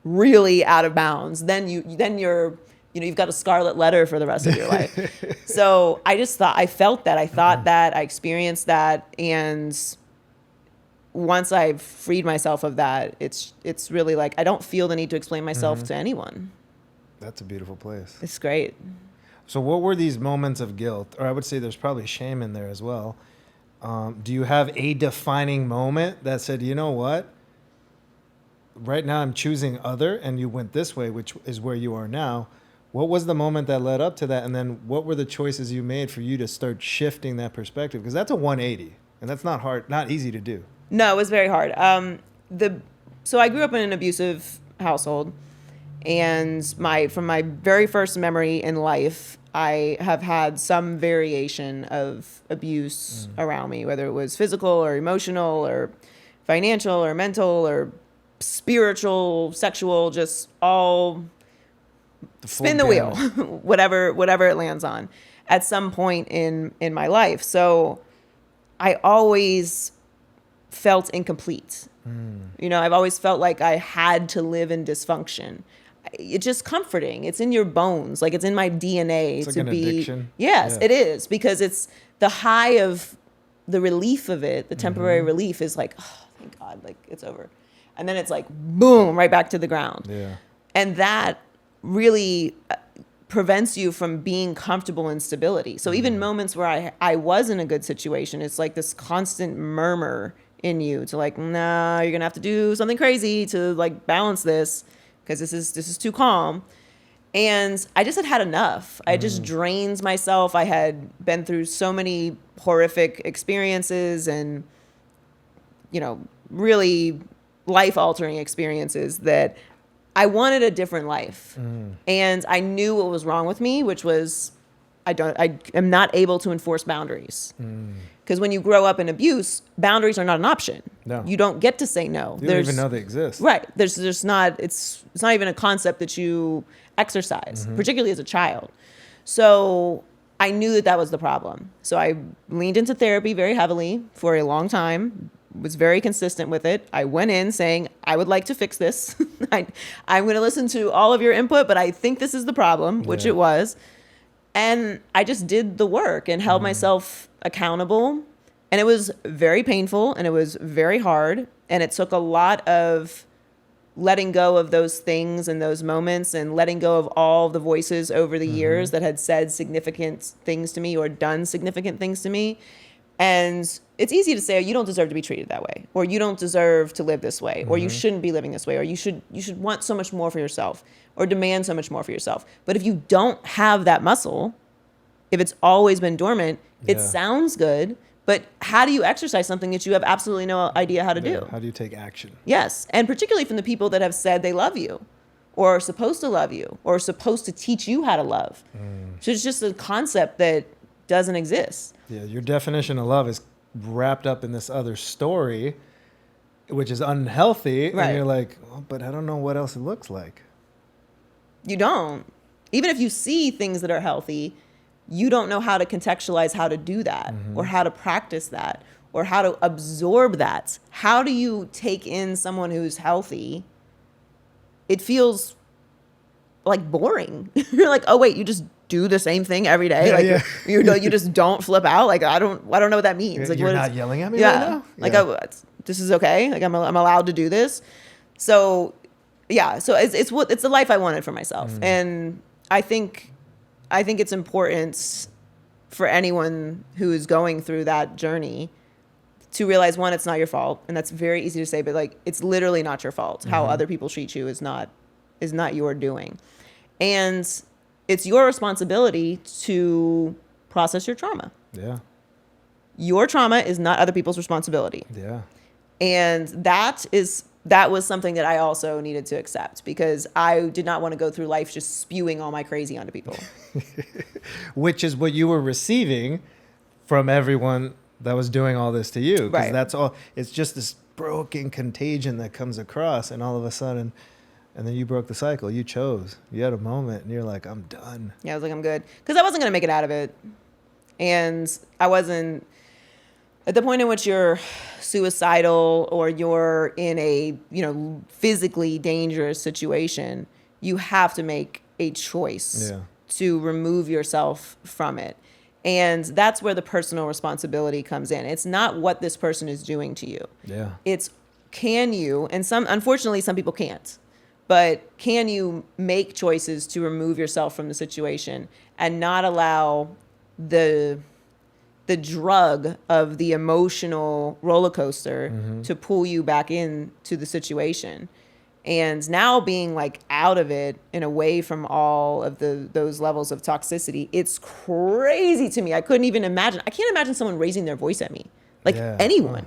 really out of bounds. Then you're, you know, you've got a scarlet letter for the rest of your life. So I just thought, I felt that, I thought that, I experienced that. And once I've freed myself of that, it's really like I don't feel the need to explain myself to anyone. That's a beautiful place. It's great. So what were these moments of guilt? Or I would say there's probably shame in there as well. Do you have a defining moment that said, you know what? Right now I'm choosing other, and you went this way, which is where you are now. What was the moment that led up to that? And then what were the choices you made for you to start shifting that perspective? Because that's a 180, and that's not hard, not easy to do. No, it was very hard. So I grew up in an abusive household, and from my very first memory in life, I have had some variation of abuse around me, whether it was physical or emotional or financial or mental or spiritual, sexual, just all spin the wheel, whatever it lands on at some point in my life. So I always felt incomplete. You know, I've always felt like I had to live in dysfunction. It's just comforting. It's in your bones. Like, it's in my DNA It's like to an be. addiction. Yes, Yeah. it is, because it's the high of the relief of it. The temporary relief is like, oh, thank God, like it's over. And then it's like, boom, right back to the ground. Yeah. And that really prevents you from being comfortable in stability. So even moments where I was in a good situation, it's like this constant murmur in you to like, nah, you're gonna have to do something crazy to like balance this, because this is too calm. And I just had enough. I just drained myself. I had been through so many horrific experiences and, you know, really life-altering experiences that I wanted a different life. And I knew what was wrong with me, which was I am not able to enforce boundaries. Because when you grow up in abuse, boundaries are not an option. No. You don't get to say no. You don't even know they exist. Right. There's not, it's not even a concept that you exercise, particularly as a child. So I knew that was the problem. So I leaned into therapy very heavily for a long time, was very consistent with it. I went in saying, I would like to fix this. I'm going to listen to all of your input, but I think this is the problem, which it was. And I just did the work and held myself accountable. And it was very painful and it was very hard. And it took a lot of letting go of those things and those moments and letting go of all the voices over the years that had said significant things to me or done significant things to me. And it's easy to say, oh, you don't deserve to be treated that way, or you don't deserve to live this way, or you shouldn't be living this way, or you should want so much more for yourself, or demand so much more for yourself. But if you don't have that muscle, if it's always been dormant, it sounds good, but how do you exercise something that you have absolutely no idea how to do? How do you take action? Yes, and particularly from the people that have said they love you, or are supposed to love you, or are supposed to teach you how to love. So it's just a concept that doesn't exist. Yeah, your definition of love is wrapped up in this other story, which is unhealthy. Right. And you're like, well, but I don't know what else it looks like. You don't. Even if you see things that are healthy, you don't know how to contextualize how to do that, or how to practice that, or how to absorb that. How do you take in someone who's healthy? It feels like boring. You're like, oh wait, you just do the same thing every day. Like you just don't flip out. Like I don't know what that means. Like You're what not is, yelling at me yeah. right now? Like this is okay. Like I'm allowed to do this. So yeah. So it's the life I wanted for myself, and I think it's important for anyone who is going through that journey to realize, one, it's not your fault, and that's very easy to say, but like it's literally not your fault. How other people treat you is not your doing, and it's your responsibility to process your trauma. Yeah. Your trauma is not other people's responsibility. Yeah. And that was something that I also needed to accept, because I did not want to go through life just spewing all my crazy onto people. Which is what you were receiving from everyone that was doing all this to you. Because that's all. It's just this broken contagion that comes across, and all of a sudden, and then you broke the cycle. You chose. You had a moment, and you're like, I'm done. Yeah, I was like, I'm good. Because I wasn't going to make it out of it. And I wasn't, at the point in which you're suicidal or you're in a, physically dangerous situation, you have to make a choice to remove yourself from it. And that's where the personal responsibility comes in. It's not what this person is doing to you. Yeah. It's can you, and unfortunately, some people can't, but can you make choices to remove yourself from the situation and not allow the drug of the emotional roller coaster to pull you back into the situation? And now being like out of it and away from all of those levels of toxicity, it's crazy to me. I couldn't even imagine. I can't imagine someone raising their voice at me. Like anyone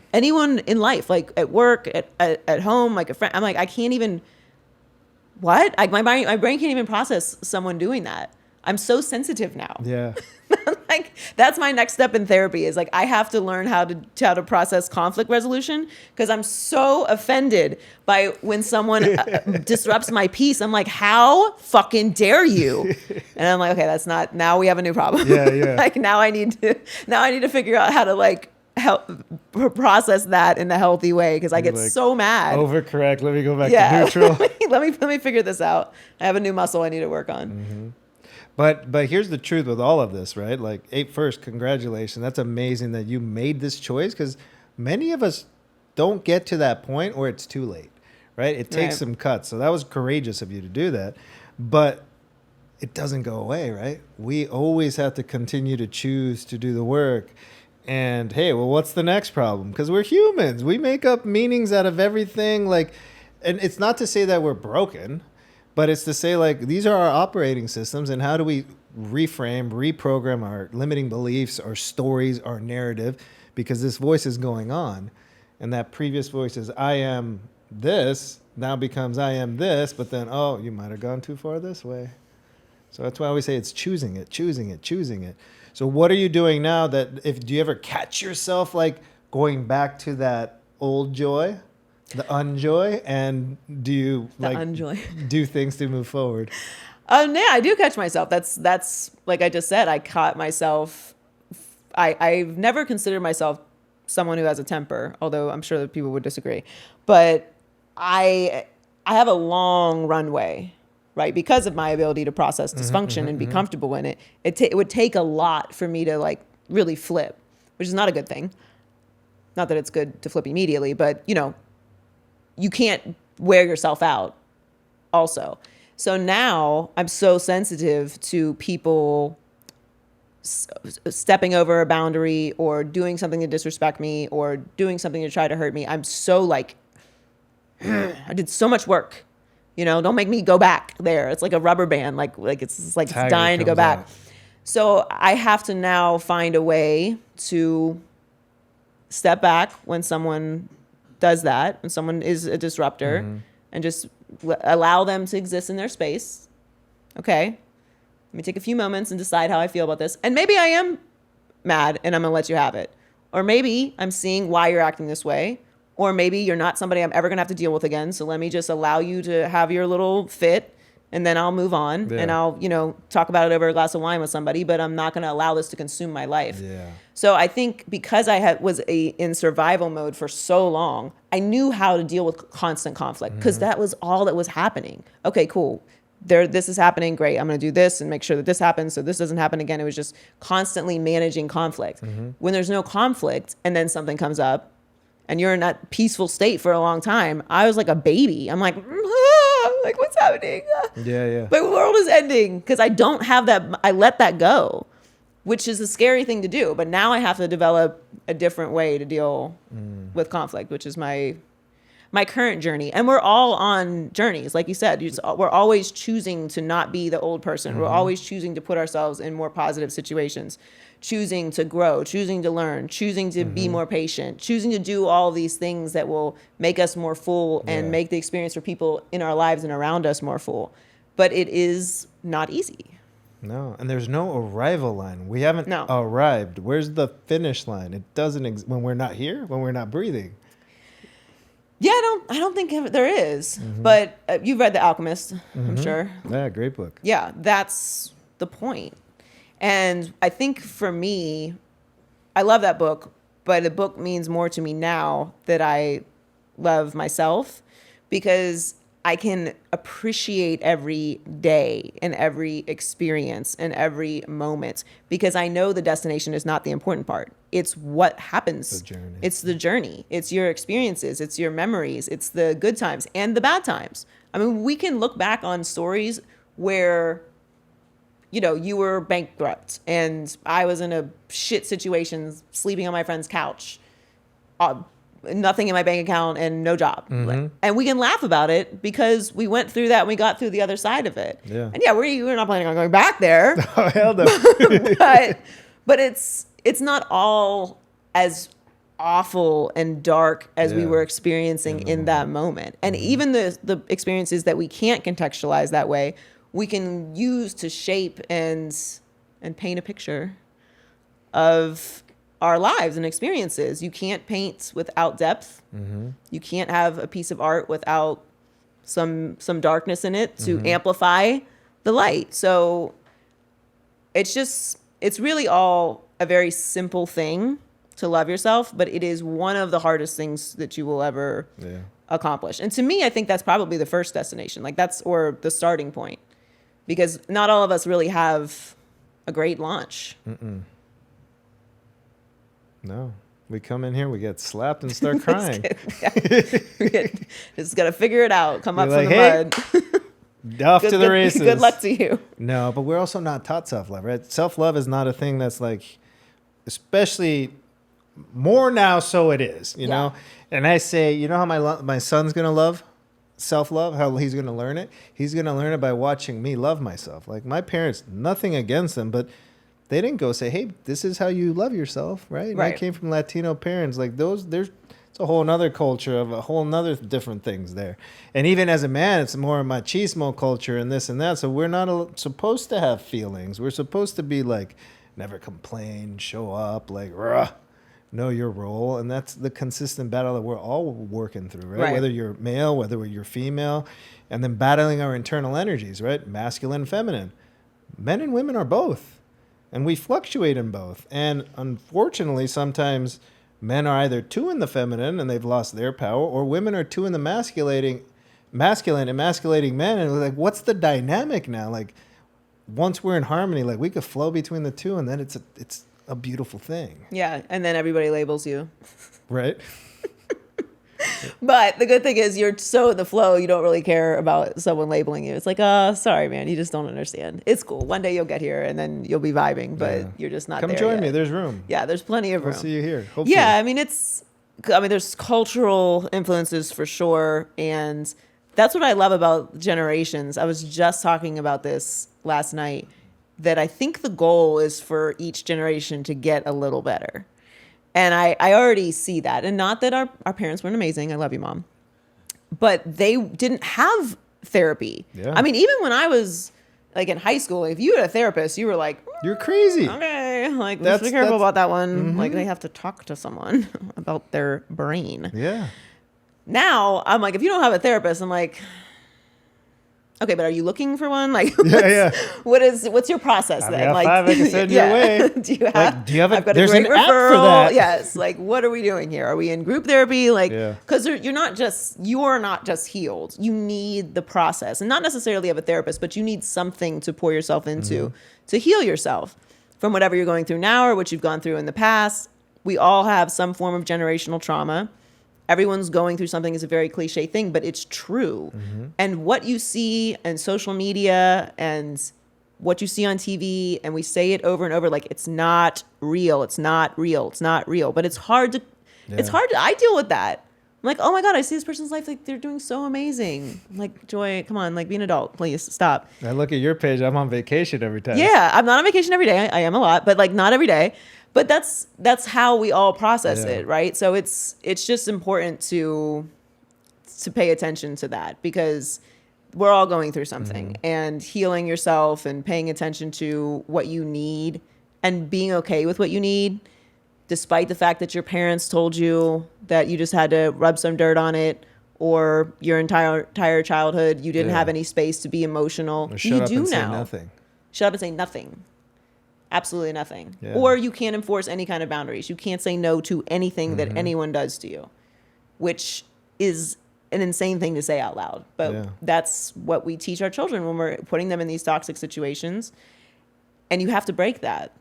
in life, like at work, at home, like a friend. I'm like, I can't even, what? Like my brain can't even process someone doing that. I'm so sensitive now. Yeah. Like that's my next step in therapy is like I have to learn how to process conflict resolution because I'm so offended by when someone disrupts my peace. I'm like, how fucking dare you? And I'm like, okay, that's not, now we have a new problem. Yeah. Like now I need to figure out how to like help process that in a healthy way because I get like, so mad. Overcorrect. Let me go back to neutral. let me figure this out. I have a new muscle I need to work on. Mm-hmm. But here's the truth with all of this, right? Like, first, congratulations. That's amazing that you made this choice because many of us don't get to that point or it's too late, right? It takes some cuts. So that was courageous of you to do that. But it doesn't go away, right? We always have to continue to choose to do the work. And hey, well, what's the next problem? Because we're humans. We make up meanings out of everything. Like, and it's not to say that we're broken. But it's to say, like, these are our operating systems, and how do we reframe, reprogram our limiting beliefs, our stories, our narrative, because this voice is going on. And that previous voice is, I am this, now becomes I am this, but then, oh, you might have gone too far this way. So that's why we say it's choosing it, choosing it, choosing it. So what are you doing now do you ever catch yourself, like, going back to that old joy? The unjoy, and do you do things to move forward? Yeah, I do catch myself. That's like I just said, I caught myself. I've never considered myself someone who has a temper, although I'm sure that people would disagree. But I have a long runway, right? Because of my ability to process dysfunction and be comfortable in it. It would take a lot for me to like really flip, which is not a good thing. Not that it's good to flip immediately, but you can't wear yourself out also. So now I'm so sensitive to people stepping over a boundary or doing something to disrespect me or doing something to try to hurt me. I'm so like, I did so much work, don't make me go back there. It's like a rubber band, like it's dying to go back. Out. So I have to now find a way to step back when someone does that, when someone is a disruptor, and just allow them to exist in their space. Okay, let me take a few moments and decide how I feel about this. And maybe I am mad and I'm gonna let you have it. Or maybe I'm seeing why you're acting this way. Or maybe you're not somebody I'm ever gonna have to deal with again. So let me just allow you to have your little fit and then I'll move on and I'll, talk about it over a glass of wine with somebody, but I'm not going to allow this to consume my life. Yeah. So I think because I was in survival mode for so long, I knew how to deal with constant conflict because that was all that was happening. Okay, cool. This is happening. Great. I'm going to do this and make sure that this happens so this doesn't happen again. It was just constantly managing conflict. When there's no conflict and then something comes up and you're in that peaceful state for a long time, I was like a baby. I'm like, like what's happening? Yeah. My world is ending because I don't have that. I let that go, which is a scary thing to do. But now I have to develop a different way to deal with conflict, which is my current journey. And we're all on journeys. Like you said, we're always choosing to not be the old person. We're always choosing to put ourselves in more positive situations, choosing to grow, choosing to learn, choosing to be more patient, choosing to do all these things that will make us more full and make the experience for people in our lives and around us more full. But it is not easy. No, and there's no arrival line. We haven't arrived. Where's the finish line? It doesn't when we're not here, when we're not breathing. Yeah, I don't think there is. But you've read The Alchemist, I'm sure. Yeah, great book. Yeah, that's the point. And I think for me, I love that book, but the book means more to me now that I love myself because I can appreciate every day and every experience and every moment because I know the destination is not the important part. It's what happens. The journey. It's the journey. It's your experiences. It's your memories. It's the good times and the bad times. I mean, we can look back on stories where, you were bankrupt and I was in a shit situation, sleeping on my friend's couch. Nothing in my bank account and no job. And we can laugh about it because we went through that and we got through the other side of it. Yeah. And yeah, we're not planning on going back there. Oh, hell no. but it's not all as awful and dark as we were experiencing in that moment. And even the experiences that we can't contextualize that way, we can use to shape and paint a picture of our lives and experiences. You can't paint without depth. You can't have a piece of art without some darkness in it to amplify the light. So it's really all a very simple thing to love yourself, but it is one of the hardest things that you will ever accomplish. And to me, I think that's probably the first destination, or the starting point, because not all of us really have a great launch. No, we come in here, we get slapped and start crying. Just got to figure it out. Come up You're from like, the mud. Off to the races. Good luck to you. No, but we're also not taught self-love, right? Self-love is not a thing that's like, especially more now, so it is, you know? And I say, you know how my son's going to love self-love, how he's going to learn it? He's going to learn it by watching me love myself. Like my parents, nothing against them, but they didn't go say, hey, this is how you love yourself, right? And I came from Latino parents. Like it's a whole nother culture of a whole nother different things there. And even as a man, it's more machismo culture and this and that. So we're not supposed to have feelings. We're supposed to be like, never complain, show up, like, know your role. And that's the consistent battle that we're all working through, right? Whether you're male, whether you're female, and then battling our internal energies, right? Masculine, feminine. Men and women are both. And we fluctuate in both. And unfortunately, sometimes men are either too in the feminine and they've lost their power, or women are too in the masculine emasculating men. And we're like, what's the dynamic now? Like, once we're in harmony, like we could flow between the two, and then it's a beautiful thing. Yeah, and then everybody labels you. Right. But the good thing is you're so in the flow, you don't really care about someone labeling you. It's like, sorry, man, you just don't understand. It's cool. One day you'll get here and then you'll be vibing, but you're just not there Come join yet. me. There's room. Yeah, there's plenty of room. I'll see you here. Hopefully. Yeah, I mean, there's cultural influences for sure. And that's what I love about generations. I was just talking about this last night, that I think the goal is for each generation to get a little better. And I already see that. And not that our parents weren't amazing. I love you, Mom. But they didn't have therapy. Yeah. I mean, even when I was like in high school, if you had a therapist, you were like, you're crazy. Okay. Like, let's be careful about that one. Like, they have to talk to someone about their brain. Yeah. Now, I'm like, if you don't have a therapist, I'm like, okay, but are you looking for one? Like, what's your process then? I like, I can send your way. Do you have? I've got there's a great an referral. app for that. Yes. Like, what are we doing here? Are we in group therapy? Like, because you're not just healed. You need the process, and not necessarily of a therapist, but you need something to pour yourself into to heal yourself from whatever you're going through now or what you've gone through in the past. We all have some form of generational trauma. Everyone's going through something is a very cliche thing, but it's true. And what you see in social media and what you see on TV, and we say it over and over, like, it's not real. It's not real. It's not real. But it's hard to, I deal with that. I'm like, oh my God, I see this person's life. Like, they're doing so amazing. I'm like, Joy, come on, like, be an adult, please stop. I look at your page. I'm on vacation every time. Yeah, I'm not on vacation every day. I am a lot, but like not every day. But that's how we all process it, right? So it's just important to pay attention to that, because we're all going through something, and healing yourself and paying attention to what you need and being okay with what you need, despite the fact that your parents told you that you just had to rub some dirt on it, or your entire childhood you didn't have any space to be emotional. Or you do now. Say nothing. Shut up and say nothing. Absolutely nothing. Yeah. Or you can't enforce any kind of boundaries. You can't say no to anything that anyone does to you, which is an insane thing to say out loud, but that's what we teach our children when we're putting them in these toxic situations. And you have to break that.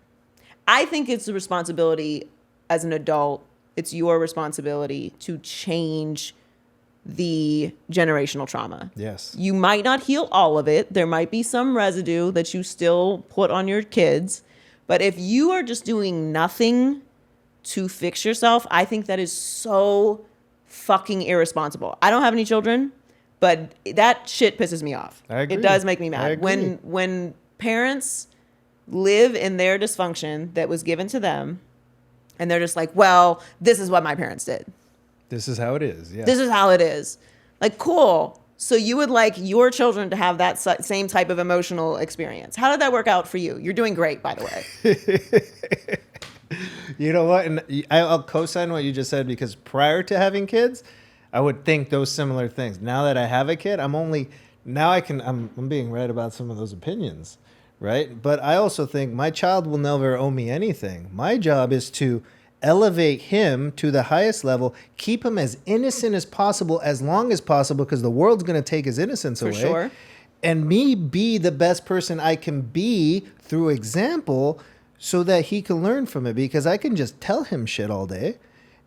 I think it's a responsibility as an adult. It's your responsibility to change the generational trauma. Yes. You might not heal all of it. There might be some residue that you still put on your kids. But if you are just doing nothing to fix yourself, I think that is so fucking irresponsible. I don't have any children, but that shit pisses me off. I agree. It does make me mad. I agree. When parents live in their dysfunction that was given to them, and they're just like, well, this is what my parents did. This is how it is. Yeah. This is how it is. Like, cool. So you would like your children to have that same type of emotional experience. How did that work out for you? You're doing great, by the way. You know what? And I'll co-sign what you just said, because prior to having kids, I would think those similar things. Now that I have a kid, I'm being right about some of those opinions, right? But I also think my child will never owe me anything. My job is to elevate him to the highest level, keep him as innocent as possible, as long as possible, because the world's going to take his innocence away. For sure. And me be the best person I can be through example, so that he can learn from it, because I can just tell him shit all day.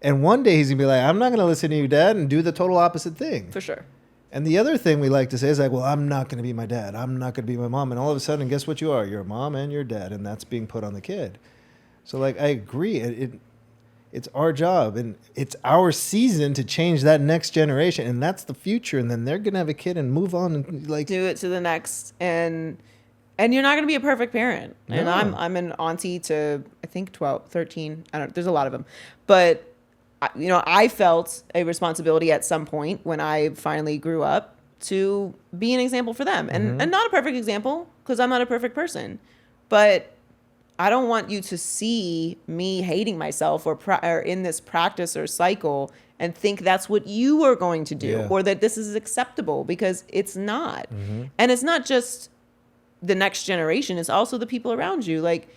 And one day he's going to be like, I'm not going to listen to you, Dad, and do the total opposite thing. For sure. And the other thing we like to say is like, well, I'm not going to be my dad. I'm not going to be my mom. And all of a sudden, guess what you are? You're a mom and you're dad. And that's being put on the kid. So like, I agree. It's our job, and it's our season to change that next generation. And that's the future. And then they're going to have a kid and move on and like do it to the next. And you're not going to be a perfect parent. No. And I'm an auntie to, I think 12, 13. I don't know. There's a lot of them. But I felt a responsibility at some point when I finally grew up to be an example for them. And not a perfect example, because I'm not a perfect person. But I don't want you to see me hating myself or in this practice or cycle and think that's what you are going to do, or that this is acceptable, because it's not. And it's not just the next generation. It's also the people around you. Like,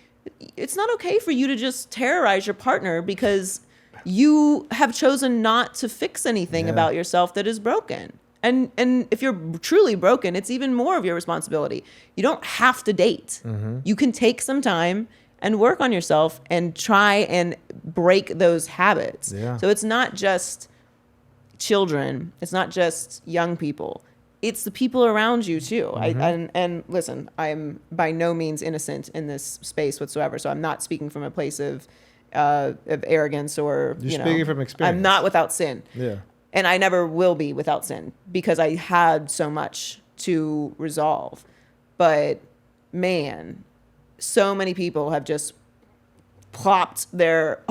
it's not okay for you to just terrorize your partner because you have chosen not to fix anything about yourself that is broken. And if you're truly broken, it's even more of your responsibility. You don't have to date. You can take some time and work on yourself and try and break those habits. So it's not just children. It's not just young people. It's the people around you too. And listen, I'm by no means innocent in this space whatsoever. So I'm not speaking from a place of arrogance or, You're speaking from experience. I'm not without sin. Yeah. And I never will be without sin, because I had so much to resolve. But man, so many people have just plopped their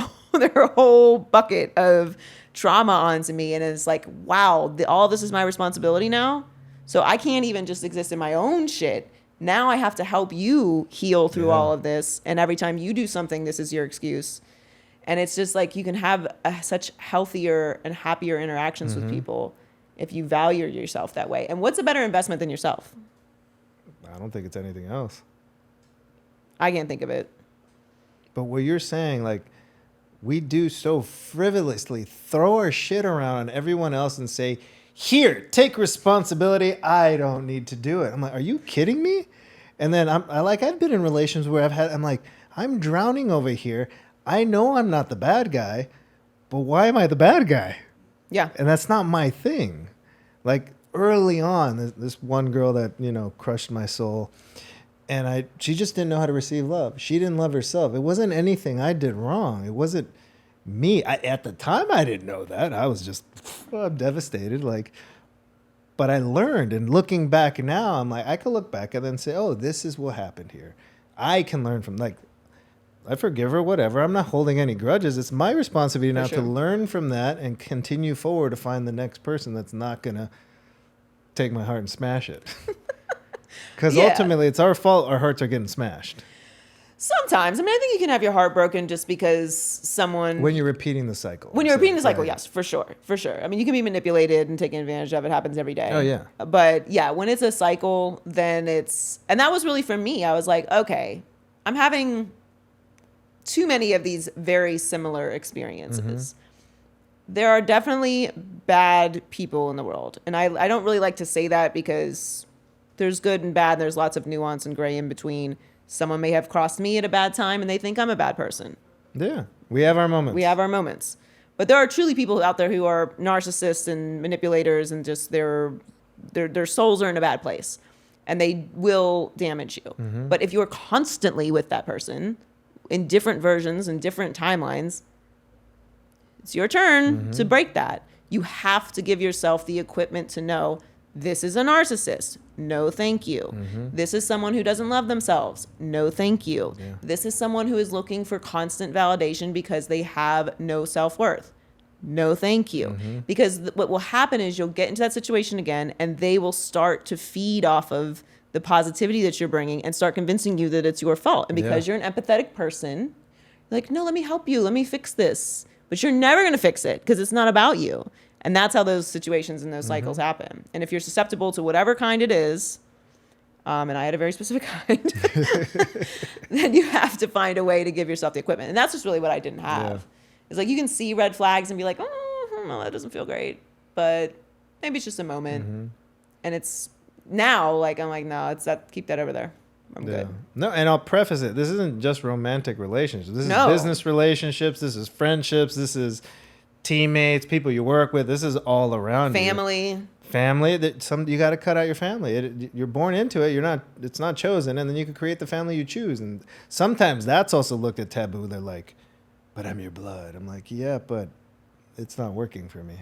whole bucket of trauma onto me. And it's like, wow, all this is my responsibility now. So I can't even just exist in my own shit. Now I have to help you heal through all of this. And every time you do something, this is your excuse. And it's just like, you can have such healthier and happier interactions with people if you value yourself that way. And what's a better investment than yourself? I don't think it's anything else. I can't think of it. But what you're saying, like, we do so frivolously throw our shit around on everyone else and say, here, take responsibility. I don't need to do it. I'm like, are you kidding me? And then I've been in relations where I'm drowning over here. I know I'm not the bad guy, but why am I the bad guy? Yeah. And that's not my thing. Like, early on, this one girl that, crushed my soul, and she just didn't know how to receive love. She didn't love herself. It wasn't anything I did wrong. It wasn't me. At the time, I didn't know that. I was just devastated. But I learned, and looking back now, I'm like, I could look back and then say, oh, this is what happened here. I can learn from, I forgive her, whatever. I'm not holding any grudges. It's my responsibility now to learn from that and continue forward to find the next person that's not going to take my heart and smash it. Because ultimately, it's our fault our hearts are getting smashed. Sometimes. I mean, I think you can have your heart broken just because someone... When you're repeating the cycle. When you're repeating the cycle, yes, for sure. For sure. I mean, you can be manipulated and taken advantage of. It happens every day. Oh, yeah. But yeah, when it's a cycle, then it's... And that was really for me. I was like, okay, I'm having too many of these very similar experiences. there are definitely bad people in the world. And I don't really like to say that because there's good and bad. There's lots of nuance and gray in between. Someone may have crossed me at a bad time and they think I'm a bad person. Yeah. We have our moments. We have our moments. But there are truly people out there who are narcissists and manipulators and just their souls are in a bad place and they will damage you. Mm-hmm. But if you're constantly with that person in different versions and different timelines, it's your turn to break that. You have to give yourself the equipment to know this is a narcissist. No, thank you. This is someone who doesn't love themselves. No, thank you. Yeah. This is someone who is looking for constant validation because they have no self-worth. No, thank you. Because what will happen is you'll get into that situation again and they will start to feed off of the positivity that you're bringing and start convincing you that it's your fault. And because you're an empathetic person, like, no, let me help you. Let me fix this. But you're never going to fix it because it's not about you. And that's how those situations and those cycles happen. And if you're susceptible to whatever kind it is, and I had a very specific kind, then you have to find a way to give yourself the equipment. And that's just really what I didn't have. Yeah. It's like you can see red flags and be like, oh, well, that doesn't feel great. But maybe it's just a moment. And it's now like, I'm like, no, it's that, keep that over there. I'm good. No, and I'll preface it. This isn't just romantic relationships. This is No. business relationships. This is friendships. This is teammates, people you work with. This is all around Family. Family. That you got to cut out your family. You're born into it. It's not chosen, and then you can create the family you choose. And sometimes that's also looked at taboo. They're like, "But I'm your blood." I'm like, "Yeah, but it's not working for me."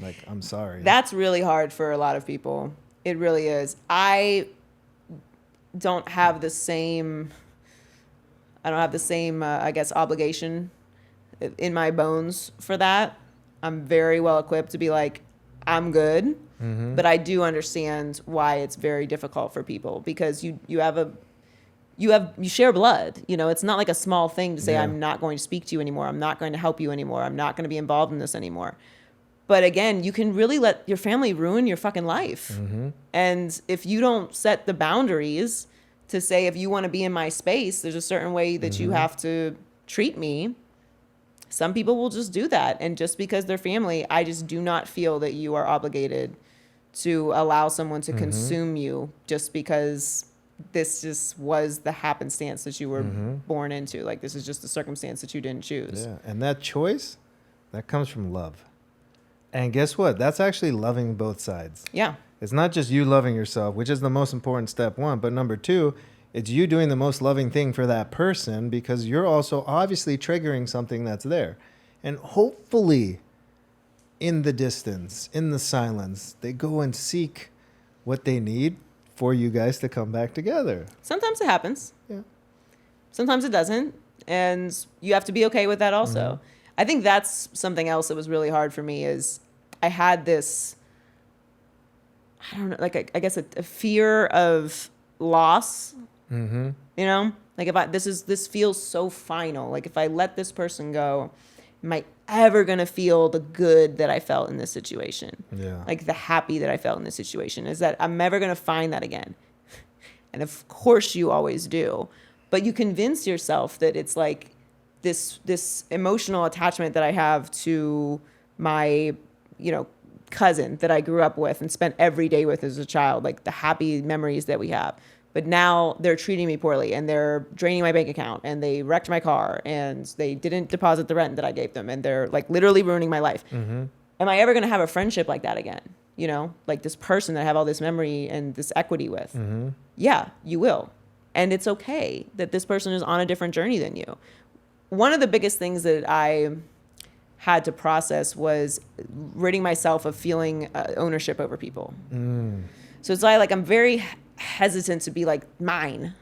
Like, I'm sorry. That's really hard for a lot of people. It really is. I don't have the same, I guess, obligation in my bones for that. I'm very well equipped to be like, I'm good. But I do understand why it's very difficult for people because you share blood. You know, it's not like a small thing to say, I'm not going to speak to you anymore. I'm not going to help you anymore. I'm not going to be involved in this anymore. But again, you can really let your family ruin your fucking life. And if you don't set the boundaries to say, if you want to be in my space, there's a certain way that you have to treat me. Some people will just do that. And just because they're family, I just do not feel that you are obligated to allow someone to consume you just because this just was the happenstance that you were born into. Like, this is just the circumstance that you didn't choose. Yeah, and that choice, that comes from love. And guess what? That's actually loving both sides. Yeah. It's not just you loving yourself, which is the most important step one, but number two, it's you doing the most loving thing for that person because you're also obviously triggering something that's there. And hopefully in the distance, in the silence, they go and seek what they need for you guys to come back together. Sometimes it happens. Yeah. Sometimes it doesn't. And you have to be okay with that also. I think that's something else that was really hard for me is I had this, I don't know, like I guess a fear of loss. You know, like if this feels so final. Like if I let this person go, am I ever gonna feel the good that I felt in this situation? Yeah. Like the happy that I felt in this situation is that I'm never gonna find that again. And of course you always do, but you convince yourself that it's like this emotional attachment that I have to my, cousin that I grew up with and spent every day with as a child, like the happy memories that we have. But now they're treating me poorly and they're draining my bank account and they wrecked my car and they didn't deposit the rent that I gave them and they're like literally ruining my life. Am I ever going to have a friendship like that again? Like this person that I have all this memory and this equity with. Yeah, you will. And it's okay that this person is on a different journey than you. One of the biggest things that I had to process was ridding myself of feeling ownership over people. So it's like I'm very hesitant to be like mine.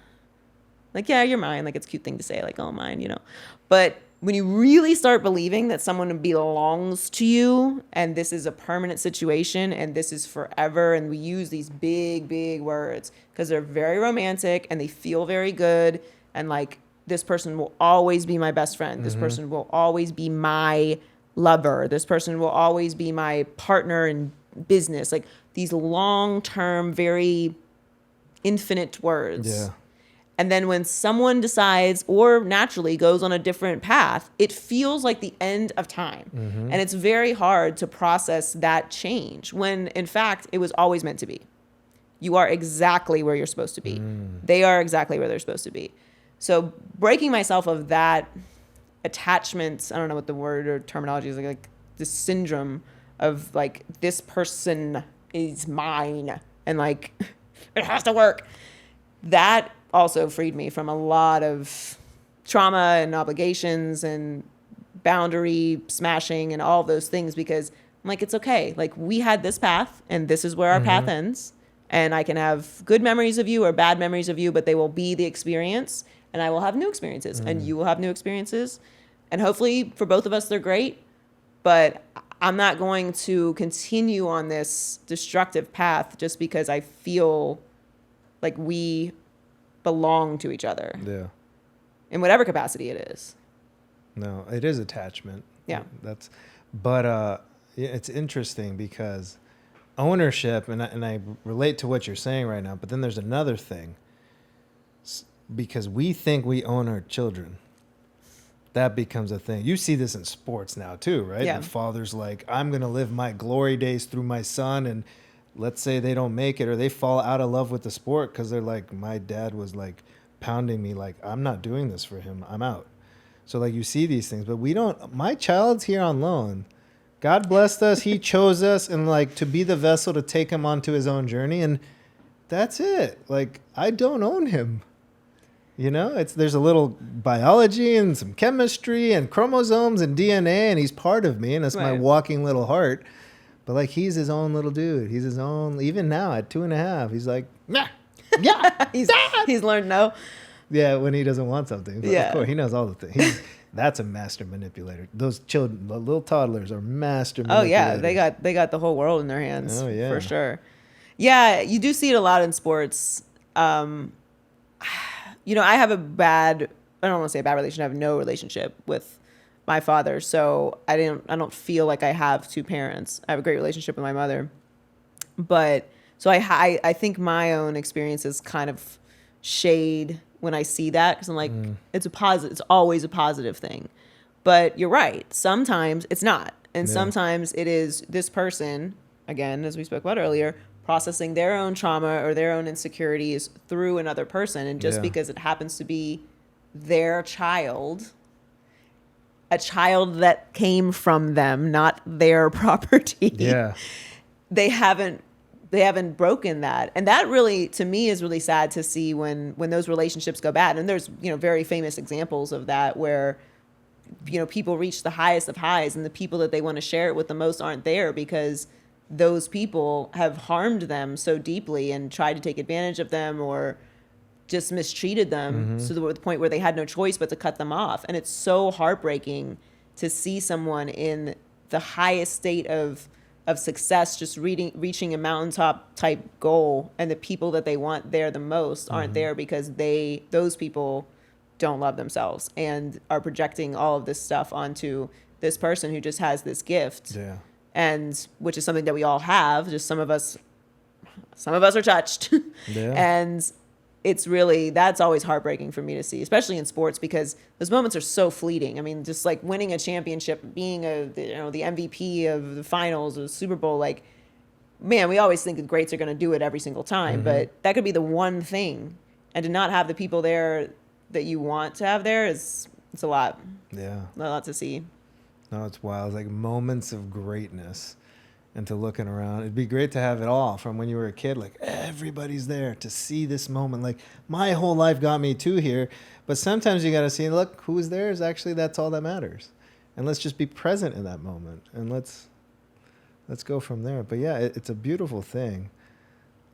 Like, yeah, you're mine. Like it's a cute thing to say, like, oh, mine, But when you really start believing that someone belongs to you and this is a permanent situation and this is forever, and we use these big, big words because they're very romantic and they feel very good, and like this person will always be my best friend. This person will always be my lover. This person will always be my partner in business. Like these long-term, very infinite words. Yeah. And then when someone decides or naturally goes on a different path, it feels like the end of time. And it's very hard to process that change when, in fact, it was always meant to be. You are exactly where you're supposed to be. They are exactly where they're supposed to be. So breaking myself of that attachment, I don't know what the word or terminology is, like this syndrome of like, this person is mine and like, it has to work. That also freed me from a lot of trauma and obligations and boundary smashing and all those things, because I'm like, it's okay. Like, we had this path and this is where our path ends. And I can have good memories of you or bad memories of you, but they will be the experience, and I will have new experiences and you will have new experiences. And hopefully for both of us, they're great, but I'm not going to continue on this destructive path just because I feel like we belong to each other. Yeah. In whatever capacity it is. No, it is attachment. Yeah. But it's interesting because ownership, and I relate to what you're saying right now, but then there's another thing. Because we think we own our children. That becomes a thing. You see this in sports now too, right? Yeah. The father's like, I'm going to live my glory days through my son, and let's say they don't make it or they fall out of love with the sport because they're like, my dad was like pounding me, like, I'm not doing this for him, I'm out. So like, you see these things, but we don't. My child's here on loan. God blessed us. He chose us, and like, to be the vessel to take him onto his own journey, and that's it. Like, I don't own him. You know, there's a little biology and some chemistry and chromosomes and DNA, and he's part of me, and that's my walking little heart. But like, he's his own little dude. He's his own. Even now at 2.5, he's like, nah, yeah, he's learned no. Yeah, when he doesn't want something. But Yeah, of course, he knows all the things. That's a master manipulator. Those children, the little toddlers, are master manipulators. Oh yeah, they got the whole world in their hands. Oh yeah, for sure. Yeah, you do see it a lot in sports. You know, I have I don't want to say a bad relationship. I have no relationship with my father. So I don't feel like I have two parents. I have a great relationship with my mother. But so I think my own experiences kind of shade when I see that, because I'm like, it's always a positive thing. But you're right. Sometimes it's not. And sometimes it is this person, again, as we spoke about earlier, processing their own trauma or their own insecurities through another person. And just because it happens to be their child, a child that came from them, not their property, they haven't broken that. And that really, to me, is really sad to see when those relationships go bad. And there's, very famous examples of that where, people reach the highest of highs, and the people that they want to share it with the most aren't there because those people have harmed them so deeply and tried to take advantage of them or just mistreated them to the point where they had no choice but to cut them off. And it's so heartbreaking to see someone in the highest state of success, just reaching a mountaintop type goal, and the people that they want there the most aren't there because those people don't love themselves and are projecting all of this stuff onto this person who just has this gift. Yeah. And which is something that we all have, just some of us are touched. Yeah. And that's always heartbreaking for me to see, especially in sports, because those moments are so fleeting. I mean, just like winning a championship, being the MVP of the finals or the Super Bowl, like, man, we always think the greats are going to do it every single time, but that could be the one thing. And to not have the people there that you want to have there it's a lot. Yeah. A lot to see. No, it's wild. It's like moments of greatness, and to looking around, it'd be great to have it all from when you were a kid. Like, everybody's there to see this moment. Like, my whole life got me to here, but sometimes you got to see, look, who's there is actually, that's all that matters. And let's just be present in that moment, and let's go from there. But yeah, it's a beautiful thing.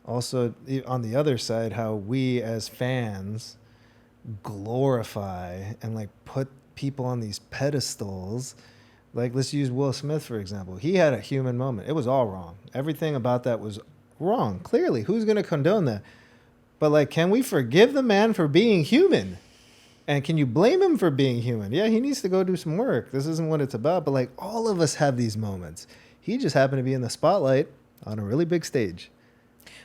Also, on the other side, how we as fans glorify and like put people on these pedestals. Like, let's use Will Smith, for example. He had a human moment. It was all wrong. Everything about that was wrong. Clearly, who's going to condone that? But like, can we forgive the man for being human? And can you blame him for being human? Yeah, he needs to go do some work. This isn't what it's about. But like, all of us have these moments. He just happened to be in the spotlight on a really big stage.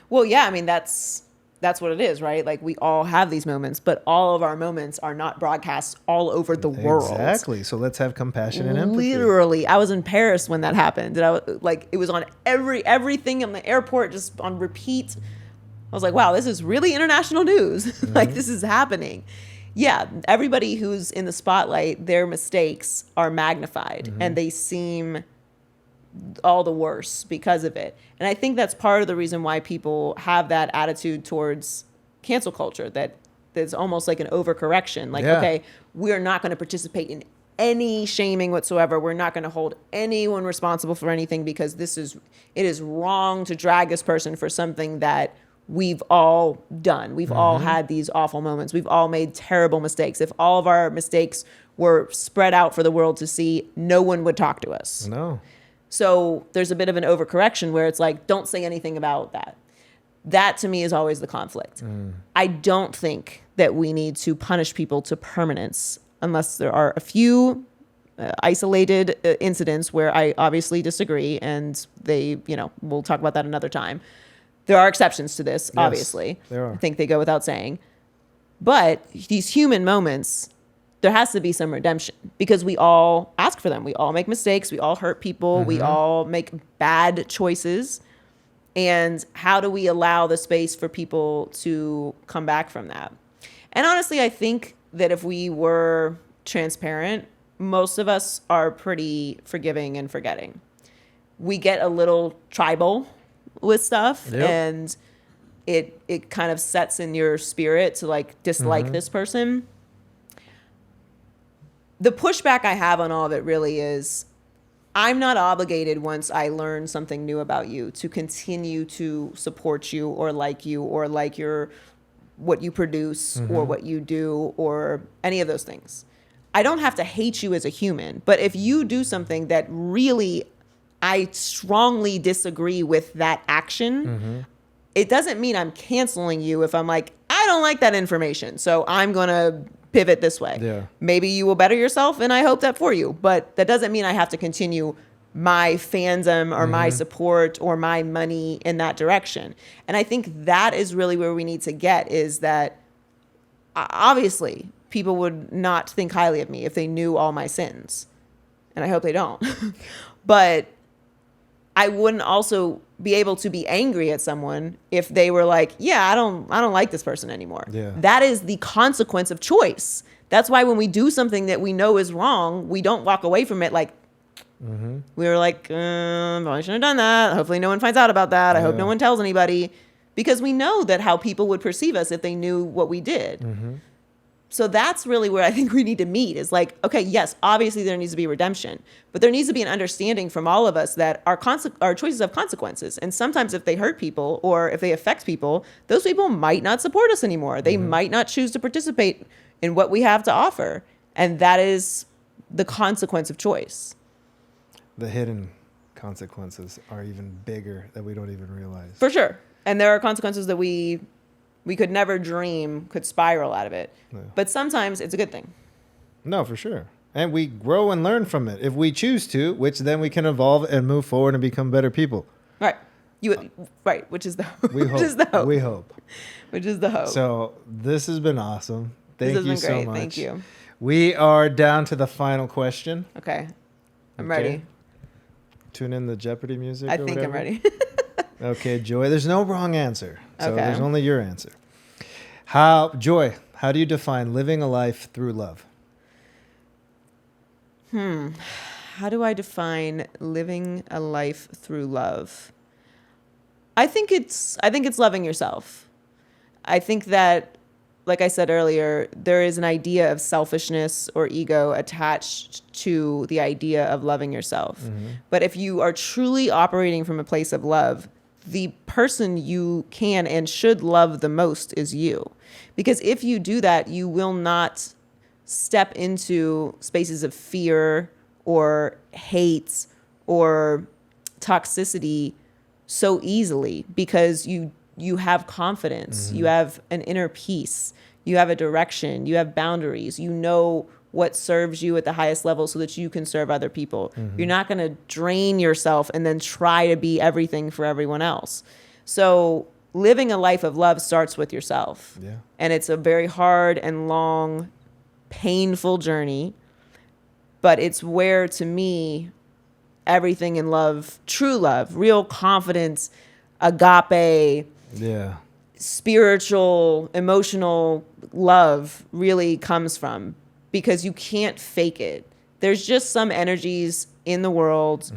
Well, yeah, I mean, that's that's what it is, right? Like we all have these moments, but all of our moments are not broadcast all over the world. Exactly. So let's have compassion and empathy. Literally, I was in Paris when that happened, and I was like, it was on everything in the airport, just on repeat. I was like, wow, this is really international news. Like this is happening. Yeah, everybody who's in the spotlight, their mistakes are magnified, and they seem all the worse because of it. And I think that's part of the reason why people have that attitude towards cancel culture, that there's almost like an overcorrection. Like, okay, we're not going to participate in any shaming whatsoever. We're not going to hold anyone responsible for anything because it is wrong to drag this person for something that we've all done. We've all had these awful moments. We've all made terrible mistakes. If all of our mistakes were spread out for the world to see, no one would talk to us. No. So there's a bit of an overcorrection where it's like, don't say anything about that. That to me is always the conflict. I don't think that we need to punish people to permanence unless there are a few isolated incidents where I obviously disagree, and we'll talk about that another time. There are exceptions to this, obviously. There are. I think they go without saying. But these human moments, there has to be some redemption because we all ask for them. We all make mistakes. We all hurt people. We all make bad choices. And how do we allow the space for people to come back from that? And honestly, I think that if we were transparent, most of us are pretty forgiving and forgetting. We get a little tribal with stuff, and it kind of sets in your spirit to like dislike this person. The pushback I have on all of it really is I'm not obligated once I learn something new about you to continue to support you or like what you produce or what you do or any of those things. I don't have to hate you as a human, but if you do something that really I strongly disagree with that action, it doesn't mean I'm canceling you if I'm like, I don't like that information, so I'm going to pivot this way. Yeah. Maybe you will better yourself, and I hope that for you. But that doesn't mean I have to continue my fandom or my support or my money in that direction. And I think that is really where we need to get, is that obviously people would not think highly of me if they knew all my sins. And I hope they don't. But I wouldn't also be able to be angry at someone if they were like, yeah, I don't like this person anymore. Yeah. That is the consequence of choice. That's why when we do something that we know is wrong, we don't walk away from it like, we were like, I shouldn't have done that. Hopefully no one finds out about that. I hope no one tells anybody. Because we know that how people would perceive us if they knew what we did. So that's really where I think we need to meet, is like, okay, yes, obviously there needs to be redemption, but there needs to be an understanding from all of us that our choices have consequences. And sometimes if they hurt people or if they affect people, those people might not support us anymore. They might not choose to participate in what we have to offer. And that is the consequence of choice. The hidden consequences are even bigger that we don't even realize. For sure. And there are consequences that we could never dream could spiral out of it. Yeah. But sometimes it's a good thing. No, for sure. And we grow and learn from it if we choose to, which then we can evolve and move forward and become better people. Right. Which is the hope. We hope. We hope. Which is the hope. So this has been awesome. Thank you so great. much. Thank you. We are down to the final question. Okay. I'm ready. Tune in the Jeopardy music. I think I'm ready. Okay, Joy. There's no wrong answer. So okay. There's only your answer. Joy, how do you define living a life through love? How do I define living a life through love? I think it's loving yourself. I think that, like I said earlier, there is an idea of selfishness or ego attached to the idea of loving yourself. But if you are truly operating from a place of love, the person you can and should love the most is you. Because if you do that, you will not step into spaces of fear or hate or toxicity so easily, because you have confidence, you have an inner peace, you have a direction, you have boundaries, you know what serves you at the highest level so that you can serve other people. You're not going to drain yourself and then try to be everything for everyone else. So living a life of love starts with yourself. Yeah. And it's a very hard and long, painful journey. But it's where, to me, everything in love, true love, real confidence, agape, Yeah. spiritual, emotional love really comes from, because you can't fake it. There's just some energies in the world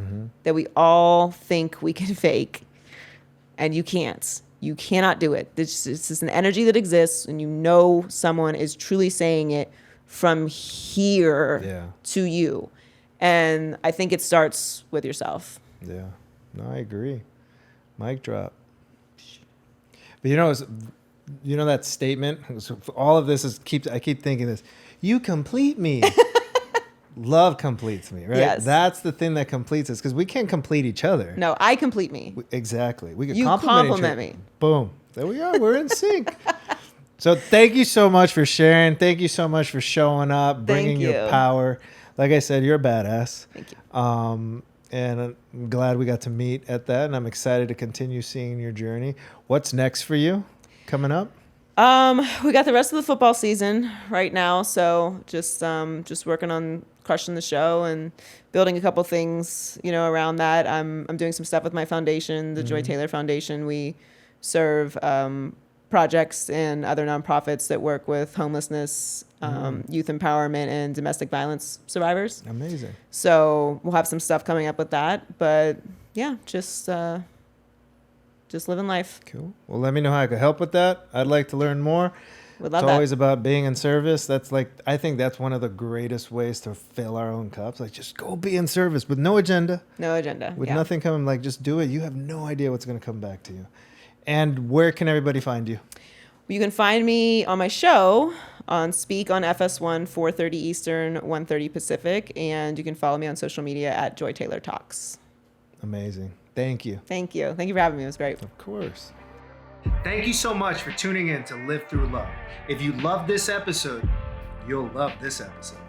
that we all think we can fake, and you can't. You cannot do it. It's just an energy that exists, and you know someone is truly saying it from here to you. And I think it starts with yourself. Yeah. No, I agree. Mic drop. But you know that statement? So all of this I keep thinking this. You complete me. Love completes me, right? Yes. That's the thing that completes us, because we can't complete each other. No, I complete me. Exactly. We can You compliment compliment me. Boom. There we are. We're in sync. So thank you so much for sharing. Thank you so much for showing up, bringing your power. Like I said, you're a badass. Thank you. And I'm glad we got to meet at that, and I'm excited to continue seeing your journey. What's next for you coming up? We got the rest of the football season right now, so just working on crushing the show and building a couple things, around that. I'm doing some stuff with my foundation, the Joy Taylor Foundation. We serve projects and other nonprofits that work with homelessness, youth empowerment, and domestic violence survivors. Amazing. So we'll have some stuff coming up with that, but yeah, just living life. Cool. Well, let me know how I could help with that. I'd like to learn more. Would love it's that. Always about being in service. I think that's one of the greatest ways to fill our own cups. Like, just go be in service with no agenda. No agenda. With nothing coming, just do it. You have no idea what's going to come back to you. And where can everybody find you? You can find me on my show on Speak on FS1, 4:30 Eastern, 1:30 Pacific. And you can follow me on social media at Joy Taylor Talks. Amazing. Thank you. Thank you. Thank you for having me. It was great. Of course. Thank you so much for tuning in to Live Through Love. If you love this episode, you'll love this episode.